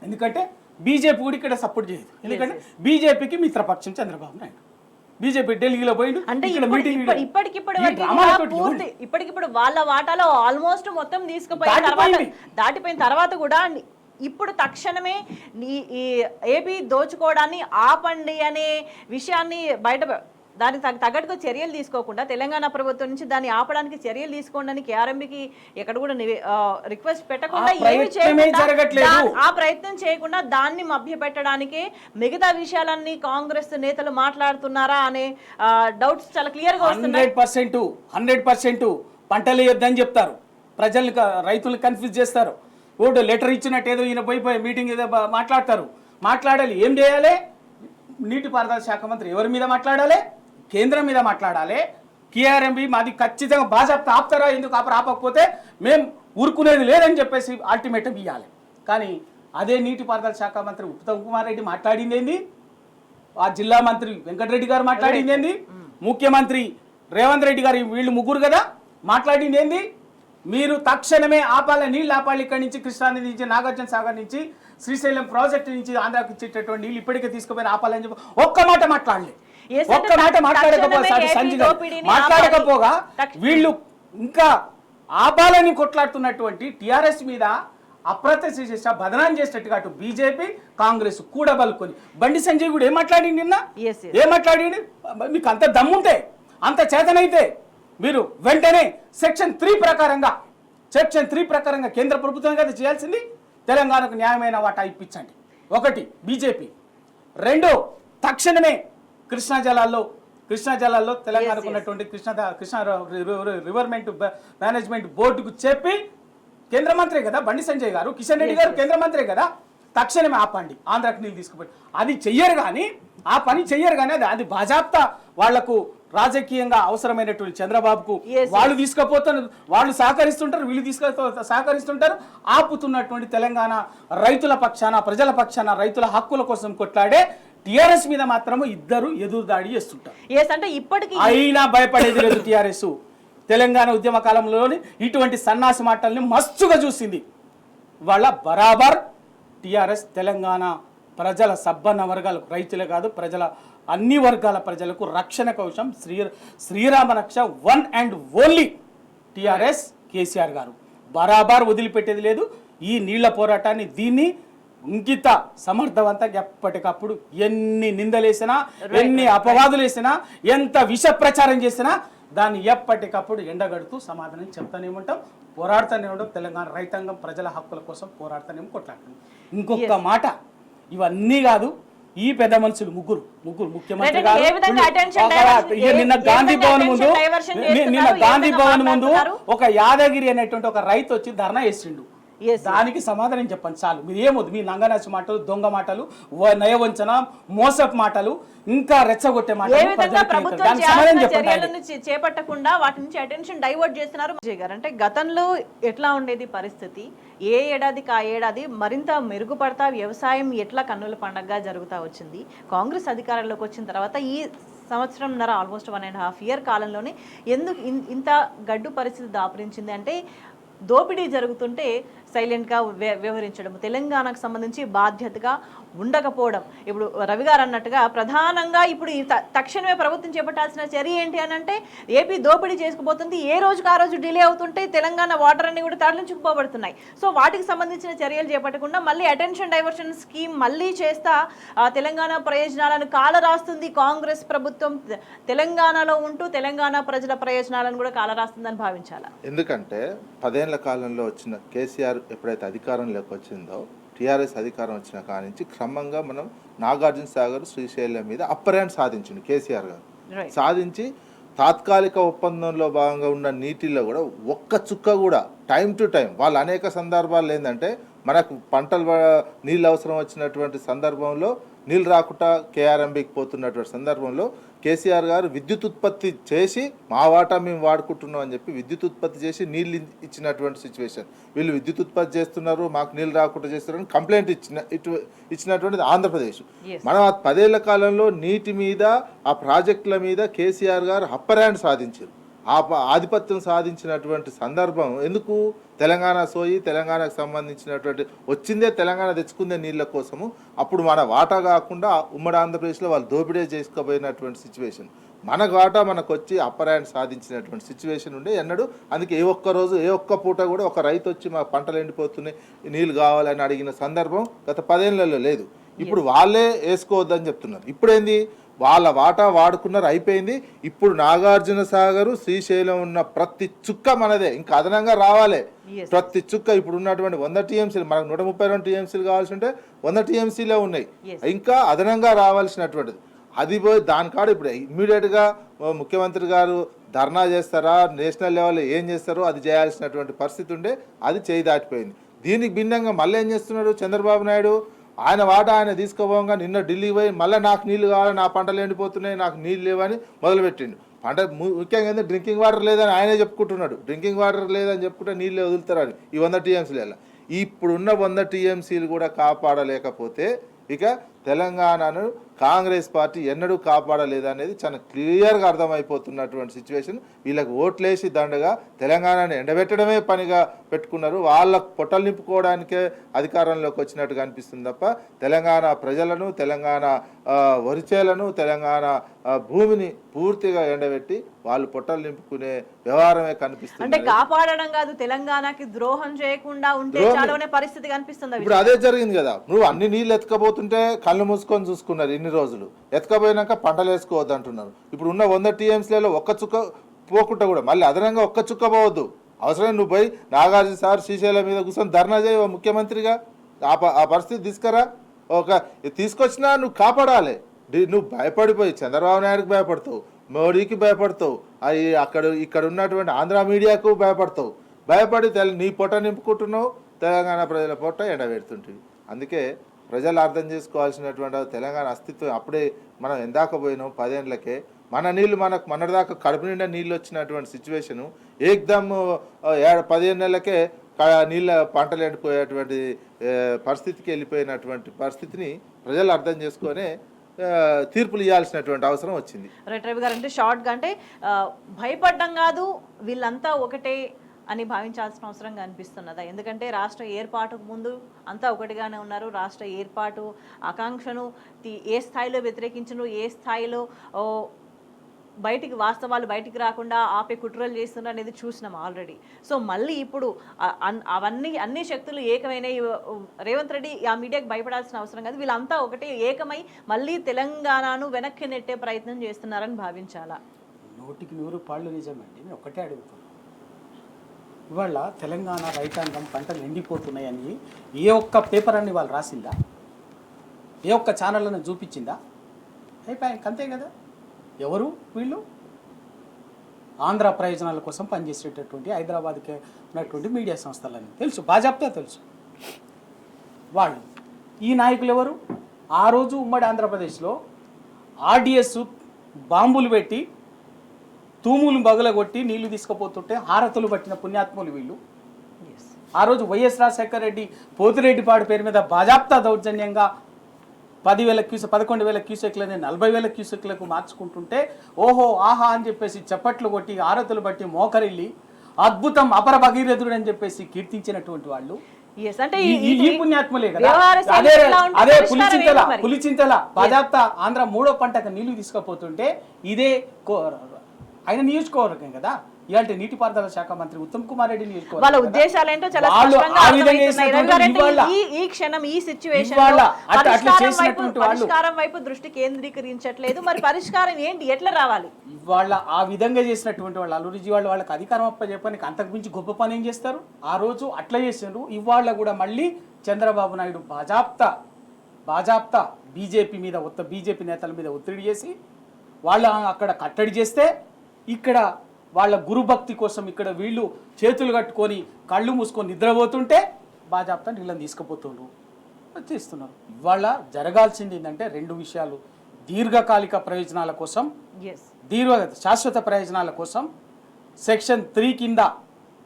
ఎందుకంటే బీజేపీ కూడా ఇక్కడ సపోర్ట్ చేయదు, ఎందుకంటే బీజేపీకి మిత్రపక్షం చంద్రబాబు నాయుడు. బీజేపీ ఢిల్లీలో పోయిండు, అంటే ఇప్పటికిప్పుడు వాళ్ళ వాటాలో ఆల్మోస్ట్ మొత్తం తీసుకుపోయిన తర్వాత దాటిపోయిన తర్వాత కూడా ఇప్పుడు తక్షణమే ఈ ఏపీ దోచుకోవడాన్ని ఆపండి అనే విషయాన్ని బయట దానికి తగ్గట్టుగా చర్యలు తీసుకోకుండా తెలంగాణ ప్రభుత్వం నుంచి దాన్ని ఆపడానికి చర్యలు తీసుకోండి కేఆర్ఎంబీకి ఎక్కడ కూడా రిక్వెస్ట్ పెట్టకుండా ఏమి చేయకుండా ఆ ప్రయత్నం చేయకుండా దాన్ని మభ్యపెట్టడానికే మిగతా విషయాలన్నీ కాంగ్రెస్ నేతలు మాట్లాడుతున్నారా అనే డౌట్స్ చాలా క్లియర్ గా వస్తున్నాయి. 100% పంటలు వేయొద్దని చెప్తారు, ప్రజల్ని రైతులను కన్ఫ్యూజ్ చేస్తారు. ఓటు లెటర్ ఇచ్చినట్టు ఏదో ఈయన పోయి మీటింగ్ ఏదో మాట్లాడతారు. మాట్లాడాలి, ఏం చేయాలి? నీటిపారుదల శాఖ మంత్రి ఎవరి మీద మాట్లాడాలి? కేంద్రం మీద మాట్లాడాలి. కేఆర్ఎంబీ మాది ఖచ్చితంగా బాజాప్తా ఆపుతారా, ఎందుకు ఆపకపోతే మేము ఊరుకునేది లేదని చెప్పేసి అల్టిమేటం ఇవ్వాలి. కానీ అదే నీటిపారుదల శాఖ మంత్రి ఉత్తమ్ కుమార్ రెడ్డి మాట్లాడింది ఏంది, ఆ జిల్లా మంత్రి వెంకటరెడ్డి గారు మాట్లాడింది ఏంది, ముఖ్యమంత్రి రేవంత్ రెడ్డి గారు, వీళ్ళు ముగ్గురు కదా మాట్లాడింది ఏంది, మీరు తక్షణమే ఆపాలి, నీళ్ళు ఆపాలి, ఇక్కడి నుంచి కృష్ణానది నుంచి నాగార్జున సాగర్ నుంచి శ్రీశైలం ప్రాజెక్టు నుంచి ఆంధ్రాకి ఇచ్చేటటువంటి నీళ్ళు ఇప్పటికే తీసుకుపోయి ఆపాలని చెప్పి ఒక్క మాట మాట్లాడలే. ఒక్క మాట మాట్లాడకపోగా వీళ్ళు ఇంకా ఆపాలని కొట్లాడుతున్నటువంటి టిఆర్ఎస్ మీద అప్రత్యక్ష చేసా బదనాం చేసేట్టుగా అటు బీజేపీ కాంగ్రెస్ కూడా బలుకొని బండి సంజయ్ కూడా ఏం మాట్లాడింది నిన్న, ఏం మాట్లాడింది? మీకు అంత దమ్ముంటే, అంత చేతనైతే మీరు వెంటనే సెక్షన్ 3 ప్రకారంగా కేంద్ర ప్రభుత్వం కదా చేయాల్సింది, తెలంగాణకు న్యాయమైన వాటా ఇప్పించండి. ఒకటి బీజేపీ. 2 తక్షణమే కృష్ణా జలాల్లో తెలంగాణకు ఉన్నటువంటి కృష్ణా రివర్ మేనేజ్మెంట్ బోర్డుకు చెప్పి, కేంద్ర మంత్రి కదా బండి సంజయ్ గారు, కిషన్ రెడ్డి గారు కేంద్ర మంత్రి కదా, తక్షణమే ఆపండి, ఆంధ్రాకి నీళ్ళు తీసుకుపోయి. అది చెయ్యరు కానీ, ఆ పని చెయ్యరు కానీ అది బాజాప్తా వాళ్లకు రాజకీయంగా అవసరమైనటువంటి చంద్రబాబుకు వాళ్ళు తీసుకుపోతున్నారు, వాళ్ళు సహకరిస్తుంటారు, వీళ్ళు సహకరిస్తుంటారు. ఆపుతున్నటువంటి తెలంగాణ రైతుల పక్షాన, ప్రజల పక్షాన, రైతుల హక్కుల కోసం కొట్లాడే టిఆర్ఎస్ మీద మాత్రము ఇద్దరు ఎదురుదాడి చేస్తుంటారు. అయినా భయపడేది లేదు టిఆర్ఎస్. తెలంగాణ ఉద్యమ కాలంలోని ఇటువంటి సన్నాసి మాటల్ని మస్తుగా చూసింది. వాళ్ళ బరాబర్ టిఆర్ఎస్ తెలంగాణ ప్రజల సబ్బన్న వర్గాలకు, రైతులే కాదు ప్రజల అన్ని వర్గాల ప్రజలకు రక్షణ కవచం, శ్రీరామ రక్ష, one and only TRS KCR గారు. బరాబర్ వదిలిపెట్టేది లేదు. ఈ నీళ్ల పోరాటాన్ని దీన్ని ఇంకిత సమర్థవంతంగా ఎప్పటికప్పుడు ఎన్ని నిందలేసినా, ఎన్ని అపవాదులు వేసినా, ఎంత విష ప్రచారం చేసినా దాన్ని ఎప్పటికప్పుడు ఎండగడుతూ సమాధానం చెప్తానే ఉంటాం, పోరాడుతూనే ఉంటాం. తెలంగాణ రైతాంగం ప్రజల హక్కుల కోసం పోరాడుతూనే కొట్లాడుతున్నాం. ఇంకొక మాట, ఇవన్నీ కాదు, ఈ పెద్ద మనుషులు ముగ్గురు ముఖ్యమంత్రి గారు నిన్న గాంధీ భవన్ ముందు ఒక యాదగిరి అనేటువంటి ఒక రైతు వచ్చి ధర్నా చేసిండు. దానికి సమాధానం చెప్పండి చాలు. మీరు ఏమొద్దు, మీ నంగనాచి మాటలు, దొంగ మాటలు, నయవంచన, మోసపు మాటలు, ఇంకా రెచ్చగొట్టే మాటలు చేపట్టకుండా వాటి నుంచి అటెన్షన్ డైవర్ట్ చేస్తున్నారు. విజయ్ గారు, అంటే గతంలో ఎట్లా ఉండేది పరిస్థితి, ఏ ఏడాదికి ఆ ఏడాది మరింత మెరుగుపడతా వ్యవసాయం ఎట్లా కన్నుల పండగగా జరుగుతూ వచ్చింది. కాంగ్రెస్ అధికారంలోకి వచ్చిన తర్వాత ఈ సంవత్సరంన్నర ఆల్మోస్ట్ 1.5 year కాలంలోనే ఎందుకు ఇంత గడ్డు పరిస్థితి దాపురించింది అంటే, దోపిడీ జరుగుతుంటే సైలెంట్గా వ్యవహరించడం, తెలంగాణకు సంబంధించి బాధ్యతగా ఉండకపోవడం. ఇప్పుడు రవి గారు అన్నట్టుగా ప్రధానంగా ఇప్పుడు తక్షణమే ప్రభుత్వం చేపట్టాల్సిన చర్య ఏంటి అని అంటే, ఏపీ దోపిడీ చేసుకుపోతుంది, ఏ రోజుకు ఆ రోజు డిలే అవుతుంటే తెలంగాణ వాటర్ అన్ని కూడా తరలించుకుపోబడుతున్నాయి. సో వాటికి సంబంధించిన చర్యలు చేపట్టకుండా మళ్ళీ అటెన్షన్ డైవర్షన్ స్కీమ్ మళ్ళీ చేస్తా తెలంగాణ ప్రయోజనాలను కాలరాస్తుంది కాంగ్రెస్ ప్రభుత్వం. తెలంగాణలో ఉంటూ తెలంగాణ ప్రజల ప్రయోజనాలను కూడా కాలరాస్తుందని భావించాలా? ఎందుకంటే 10 ఏళ్ల కాలంలో వచ్చిన కేసీఆర్ ఎప్పుడైతే అధికారంలోకి వచ్చిందో, టీఆర్ఎస్ అధికారం వచ్చిన కాడి నుంచి క్రమంగా మనం నాగార్జున సాగర్, శ్రీశైలం మీద అప్పర్ హ్యాండ్ సాధించింది కేసీఆర్ గారు. సాధించి తాత్కాలిక ఒప్పందంలో భాగంగా ఉన్న నీటిలో కూడా ఒక్క చుక్క కూడా టైం టు టైం వాళ్ళు అనేక సందర్భాలు ఏంటంటే, మనకు పంటలు నీళ్ళు అవసరం వచ్చినటువంటి సందర్భంలో నీళ్ళు రాకుండా కేఆర్ఎంబీకి పోతున్నటువంటి సందర్భంలో కేసీఆర్ గారు విద్యుత్ ఉత్పత్తి చేసి మా వాటా మేము వాడుకుంటున్నాం అని చెప్పి విద్యుత్ ఉత్పత్తి చేసి నీళ్ళు ఇచ్చినటువంటి సిచ్యువేషన్. వీళ్ళు విద్యుత్ ఉత్పత్తి చేస్తున్నారు, మాకు నీళ్ళు రాకుండా చేస్తున్నారని కంప్లైంట్ ఇచ్చినటువంటిది ఆంధ్రప్రదేశ్. మనం ఆ 10 ఏళ్ల కాలంలో నీటి మీద ఆ ప్రాజెక్టుల మీద కేసీఆర్ గారు అప్పర్ హ్యాండ్ సాధించారు. ఆ ఆధిపత్యం సాధించినటువంటి సందర్భం ఎందుకు? తెలంగాణ సోయి, తెలంగాణకు సంబంధించినటువంటి వచ్చిందే తెలంగాణ తెచ్చుకుందే నీళ్ళ కోసము. అప్పుడు మన వాటా కాకుండా ఉమ్మడి ఆంధ్రప్రదేశ్లో వాళ్ళు దోపిడీ చేసుకోబోయినటువంటి సిచ్యువేషన్. మన వాటా మనకు వచ్చి అప్పర్ హ్యాండ్ సాధించినటువంటి సిచ్యువేషన్ ఉండే ఎన్నడూ. అందుకే ఏ ఒక్క రోజు ఏ ఒక్క పూట కూడా ఒక రైతు వచ్చి మా పంటలు ఎండిపోతున్నాయి నీళ్ళు కావాలని అడిగిన సందర్భం గత 10 ఏళ్లలో లేదు. ఇప్పుడు వాళ్ళే వేసుకోవద్దని చెప్తున్నారు. ఇప్పుడేంది? వాళ్ళ వాటా వాడుకున్నారు, అయిపోయింది. ఇప్పుడు నాగార్జున సాగరు, శ్రీశైలం ఉన్న ప్రతి చుక్క మనదే, ఇంకా అదనంగా రావాలి ప్రతి చుక్క. ఇప్పుడు ఉన్నటువంటి 100 టీఎంసీలు, మనకు 132 టీఎంసీలు కావాల్సి ఉంటే 100 టీఎంసీలే ఉన్నాయి, ఇంకా అదనంగా రావాల్సినటువంటిది. అది పోయి దానికాడ ఇప్పుడు ఇమ్మీడియట్గా ముఖ్యమంత్రి గారు ధర్నా చేస్తారా, నేషనల్ లెవెల్లో ఏం చేస్తారో అది చేయాల్సినటువంటి పరిస్థితి ఉండే, అది చేయి దాటిపోయింది. దీనికి భిన్నంగా మళ్ళీ ఏం చేస్తున్నాడు చంద్రబాబు నాయుడు? ఆయన వాటా ఆయన తీసుకోపోగా నిన్న ఢిల్లీ పోయి మళ్ళీ నాకు నీళ్ళు కావాలి, నా పంటలు ఎండిపోతున్నాయి, నాకు నీళ్ళు లేవని మొదలుపెట్టిండు. పంట ముఖ్యంగా డ్రింకింగ్ వాటర్ లేదని ఆయనే చెప్పుకుంటున్నాడు. డ్రింకింగ్ వాటర్ లేదని చెప్పుకుంటే నీళ్ళు వదులుతారని ఈ 100 టీఎంసీల. ఇప్పుడున్న 100 టీఎంసీలు కూడా కాపాడలేకపోతే ఇక తెలంగాణను కాంగ్రెస్ పార్టీ ఎన్నడూ కాపాడలేదనేది చాలా క్లియర్గా అర్థమైపోతున్నటువంటి సిచ్యువేషన్. వీళ్ళకి ఓట్లేసి దండగా తెలంగాణను ఎండబెట్టడమే పనిగా పెట్టుకున్నారు. వాళ్ళ పొట్టలు నింపుకోవడానికే అధికారంలోకి వచ్చినట్టుగా అనిపిస్తుంది తప్ప తెలంగాణ ప్రజలను, తెలంగాణ వరిచేలను, తెలంగాణ భూమిని పూర్తిగా ఎండబెట్టి వాళ్ళు పొట్టలు నింపుకునే వ్యవహారమే కనిపిస్తుంది. అంటే కాపాడడం కాదు, తెలంగాణకి ద్రోహం చేయకుండా ఉంటే చాలనే పరిస్థితి కనిపిస్తుంది. ఇప్పుడు అదే జరిగింది కదా. నువ్వు అన్ని నీళ్ళు ఎత్తుకపోతుంటే కళ్ళు మూసుకొని చూసుకున్నారు ఇన్ని రోజులు, ఎత్తుకపోయినాక పంటలు వేసుకోవద్దు అంటున్నారు. ఇప్పుడు ఉన్న 100 టీఎంసీలలో ఒక్క చుక్క పోకుండా కూడా మళ్ళీ అదనంగా ఒక్క చుక్క పోవద్దు. అవసరం నువ్వు పోయి నాగార్జున సార్ శ్రీశైలం మీద కూర్చొని ధర్నా చేయ ముఖ్యమంత్రిగా ఆ పరిస్థితి తీసుకురా. తీసుకొచ్చినా నువ్వు కాపాడాలి. నువ్వు భయపడిపోయి చంద్రబాబు నాయుడుకి భయపడతావు, మోడీకి భయపడతావు, ఇక్కడ ఉన్నటువంటి ఆంధ్ర మీడియాకు భయపడతావు. భయపడి నీ పొట్ట నింపుకుంటున్నావు, తెలంగాణ ప్రజల పొట్ట ఎండబెడుతుంటుంది. అందుకే ప్రజలు అర్థం చేసుకోవాల్సినటువంటి తెలంగాణ అస్తిత్వం అప్పుడే మనం ఎందాక పోయినాం 10 ఏళ్ళకే. మన నీళ్ళు మనకు మొన్నటిదాకా కడుపు నిండా నీళ్ళు వచ్చినటువంటి సిచ్యువేషను ఏకదమ్ 15 నెలలకే నీళ్ళ పంటలు ఎండిపోయేటువంటి పరిస్థితికి వెళ్ళిపోయినటువంటి పరిస్థితిని ప్రజలు అర్థం చేసుకొని తీర్పులు ఇవ్వాల్సినటువంటి అవసరం వచ్చింది. రైట్ రవి గారు, అంటే షార్ట్గా అంటే భయపడ్డం కాదు, వీళ్ళంతా ఒకటే అని భావించాల్సిన అవసరం కనిపిస్తున్నదా? ఎందుకంటే రాష్ట్ర ఏర్పాటుకు ముందు అంతా ఒకటిగానే ఉన్నారు. రాష్ట్ర ఏర్పాటు ఆకాంక్షను ఏ స్థాయిలో వ్యతిరేకించను, ఏ స్థాయిలో వాస్తవాలు బయటికి రాకుండా ఆపే కుట్రలు చేస్తున్నారు అనేది చూసినాం ఆల్రెడీ. సో మళ్ళీ ఇప్పుడు అన్ని శక్తులు ఏకమైన రేవంత్ రెడ్డి ఆ మీడియాకి భయపడాల్సిన అవసరం కాదు, వీళ్ళంతా ఒకటి ఏకమై మళ్ళీ తెలంగాణను వెనక్కి నెట్టే ప్రయత్నం చేస్తున్నారని భావించాలా? 100% నిజమండి. నేను ఒకటే అడుగుతున్నాను, ఇవాళ తెలంగాణ రైతాంగం పంటలు ఎండిపోతున్నాయని ఏ ఒక్క పేపర్ అని వాళ్ళు రాసిందా? ఏ ఒక్క ఛానళ్ళను చూపించిందా? అయిపోయాయి, అంతే కదా. ఎవరు వీళ్ళు? ఆంధ్ర ప్రయోజనాల కోసం పనిచేసేటటువంటి హైదరాబాద్కి ఉన్నటువంటి మీడియా సంస్థలని తెలుసు, బాజాప్తా తెలుసు. వాళ్ళు ఈ నాయకులు ఎవరు? ఆ రోజు ఉమ్మడి ఆంధ్రప్రదేశ్లో ఆర్డిఎస్ బాంబులు పెట్టి తూములు బగలగొట్టి నీళ్లు తీసుకుపోతుంటే హారతులు పట్టిన పుణ్యాత్ములు వీళ్ళు. ఆ రోజు వైఎస్ రాజశేఖర రెడ్డి పోతిరెడ్డిపాడు పేరు మీద బాజాప్తా దౌర్జన్యంగా 11,000 క్యూసెక్లని 40,000 క్యూసెక్లకు మార్చుకుంటుంటే ఓహో ఆహా అని చెప్పేసి చప్పట్లు కొట్టి హారతులు బట్టి మోకరిల్లి అద్భుతం అపర భగీరథుడు అని చెప్పేసి కీర్తించినటువంటి వాళ్ళు ఈ పుణ్యాత్ములే కదా. అదే పులిచింతల బాజాప్తా ఆంధ్ర 3వ పంటకు నీళ్లు తీసుకుపోతుంటే ఇదే ఆయన నియోజకవర్గం కదా. ఇలాంటి నీటిపారుదల శాఖ మంత్రి ఉత్తమ్ కుమార్ రెడ్డి నియోజకవర్గం. వాళ్ళ ఉద్దేశాలు ఏంటో చాలా స్పష్టంగా అర్థమవుతున్నాయి. ఈ క్షణం ఈ సిచ్యువేషన్ పరిష్కారం వైపు దృష్టి కేంద్రీకరించట్లేదు. మరి పరిష్కారం ఏంటి, ఎట్లా రావాలి? ఇవాళ ఆ విధంగా చేసినటువంటి వాళ్ళు అల్లూరి వాళ్ళకి అధికారం అప్పచెప్పడానికి అంతకు మించి గొప్ప పని ఏం చేస్తారు? ఆ రోజు అట్లా చేసారు. ఇవాళ కూడా మళ్ళీ చంద్రబాబు నాయుడు బాజాప్తా బీజేపీ నేతల మీద ఒత్తిడి చేసి వాళ్ళు అక్కడ కట్టడి చేస్తే ఇక్కడ వాళ్ళ గురుభక్తి కోసం ఇక్కడ వీళ్ళు చేతులు కట్టుకొని కళ్ళు మూసుకొని నిద్రపోతుంటే బాజాప్తా నీళ్ళని తీసుకుపోతుండ్రు. చేస్తున్నారు. ఇవాళ జరగాల్సింది ఏంటంటే 2 విషయాలు. దీర్ఘకాలిక ప్రయోజనాల కోసం, శాశ్వత ప్రయోజనాల కోసం సెక్షన్ 3 కింద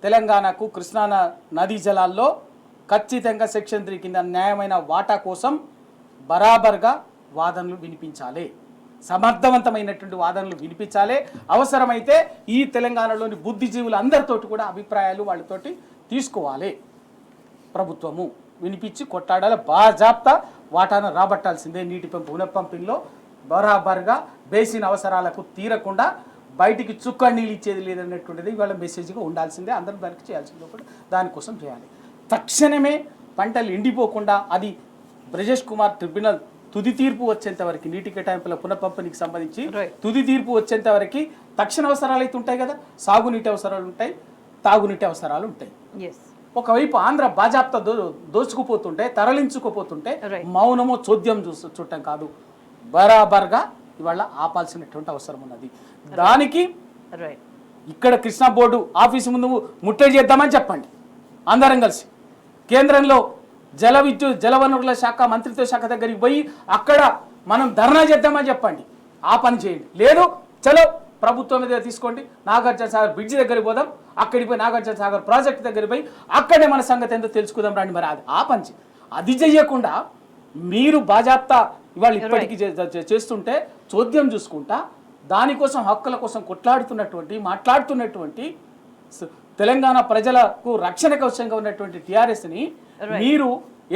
తెలంగాణకు కృష్ణా నదీ జలాల్లో ఖచ్చితంగా సెక్షన్ 3 కింద న్యాయమైన వాటా కోసం బరాబర్గా వాదనలు వినిపించాలి, సమర్థవంతమైనటువంటి వాదనలు వినిపించాలి. అవసరమైతే ఈ తెలంగాణలోని బుద్ధిజీవులు అందరితోటి కూడా అభిప్రాయాలు వాళ్ళతోటి తీసుకోవాలి. ప్రభుత్వము వినిపించి కొట్టాడాలి, బాజాప్తా వాటాను రాబట్టాల్సిందే. నీటి పునఃపంపిణీలో బరాబర్గా బేసిన్ అవసరాలకు తీరకుండా బయటికి చుక్క నీళ్ళు ఇచ్చేది లేదన్నటువంటిది ఇవాళ మెసేజ్గా ఉండాల్సిందే. అందరూ దానికి చేయాల్సిందే కూడా దానికోసం చేయాలి. తక్షణమే పంటలు ఎండిపోకుండా అది బ్రజేష్ కుమార్ ట్రిబ్యునల్ తుది తీర్పు వచ్చేంత వరకు నీటి కేటాయింపుల పునఃపంపిణీకి సంబంధించి తుది తీర్పు వచ్చేంత వరకు తక్షణ అవసరాలు అయితే ఉంటాయి కదా, సాగునీటి అవసరాలు ఉంటాయి, తాగునీటి అవసరాలు ఉంటాయి. ఒకవైపు ఆంధ్ర బాజాప్తా దోచుకుపోతుంటే, తరలించుకుపోతుంటే మౌనమో చోద్యం చూడటం కాదు, బరాబర్గా ఇవాళ ఆపాల్సినటువంటి అవసరం ఉన్నది. దానికి ఇక్కడ కృష్ణా బోర్డు ఆఫీసు ముందు ముట్టడి చేద్దామని చెప్పండి అందరం కలిసి. కేంద్రంలో జలవనరుల శాఖ మంత్రిత్వ శాఖ దగ్గరికి పోయి అక్కడ మనం ధర్నా చేద్దామని చెప్పండి, ఆ పని చేయండి. లేదు చలో ప్రభుత్వం మీద తీసుకోండి, నాగార్జున సాగర్ బ్రిడ్జి దగ్గరికి పోదాం, అక్కడికి పోయి నాగార్జున సాగర్ ప్రాజెక్ట్ దగ్గరికి పోయి అక్కడే మన సంగతి ఎంతో తెలుసుకుందాం రండి. మరి ఆ పని అది చెయ్యకుండా మీరు బాజాప్తా ఇవాళ ఇప్పటికీ చేస్తుంటే చోద్యం చూసుకుంటా దానికోసం హక్కుల కోసం మాట్లాడుతున్నటువంటి తెలంగాణ ప్రజలకు రక్షణ కవచంగా ఉన్నటువంటి టీఆర్ఎస్ని మీరు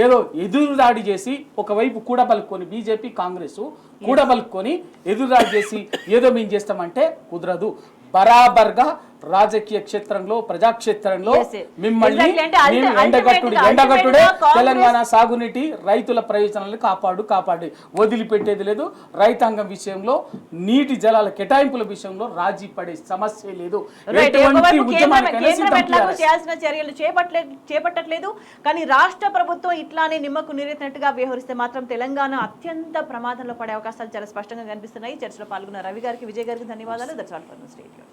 ఏదో ఎదురుదాడి చేసి ఒకవైపు కూడబలుక్కొని బీజేపీ కాంగ్రెస్ కూడబలుక్కొని ఎదురుదాడి చేసి ఏదో మేము చేస్తామంటే కుదరదు. బరాబర్గా రాజకీయ క్షేత్రంలో ప్రజాక్షేత్రంలో మిమ్మల్ని ఎండగట్టుడే తెలంగాణ సాగునీటి రైతుల ప్రయోజనాలను కాపాడు వదిలిపెట్టేది లేదు. రైతాంగం విషయంలో నీటి జలాల కేటాయింపుల విషయంలో రాజీ పడే సమస్య లేదు. చేయాల్సిన చర్యలు చేపట్టట్లేదు. కానీ రాష్ట్ర ప్రభుత్వం ఇట్లానే నిమ్మకు నీరెత్తినట్టుగా వ్యవహరిస్తే మాత్రం తెలంగాణ అత్యంత ప్రమాదంలో పడే అవకాశాలు చాలా స్పష్టంగా కనిపిస్తున్నాయి. చర్చలో పాల్గొన్న రవి గారికి, విజయ్ గారికి ధన్యవాదాలు. That's all for this video.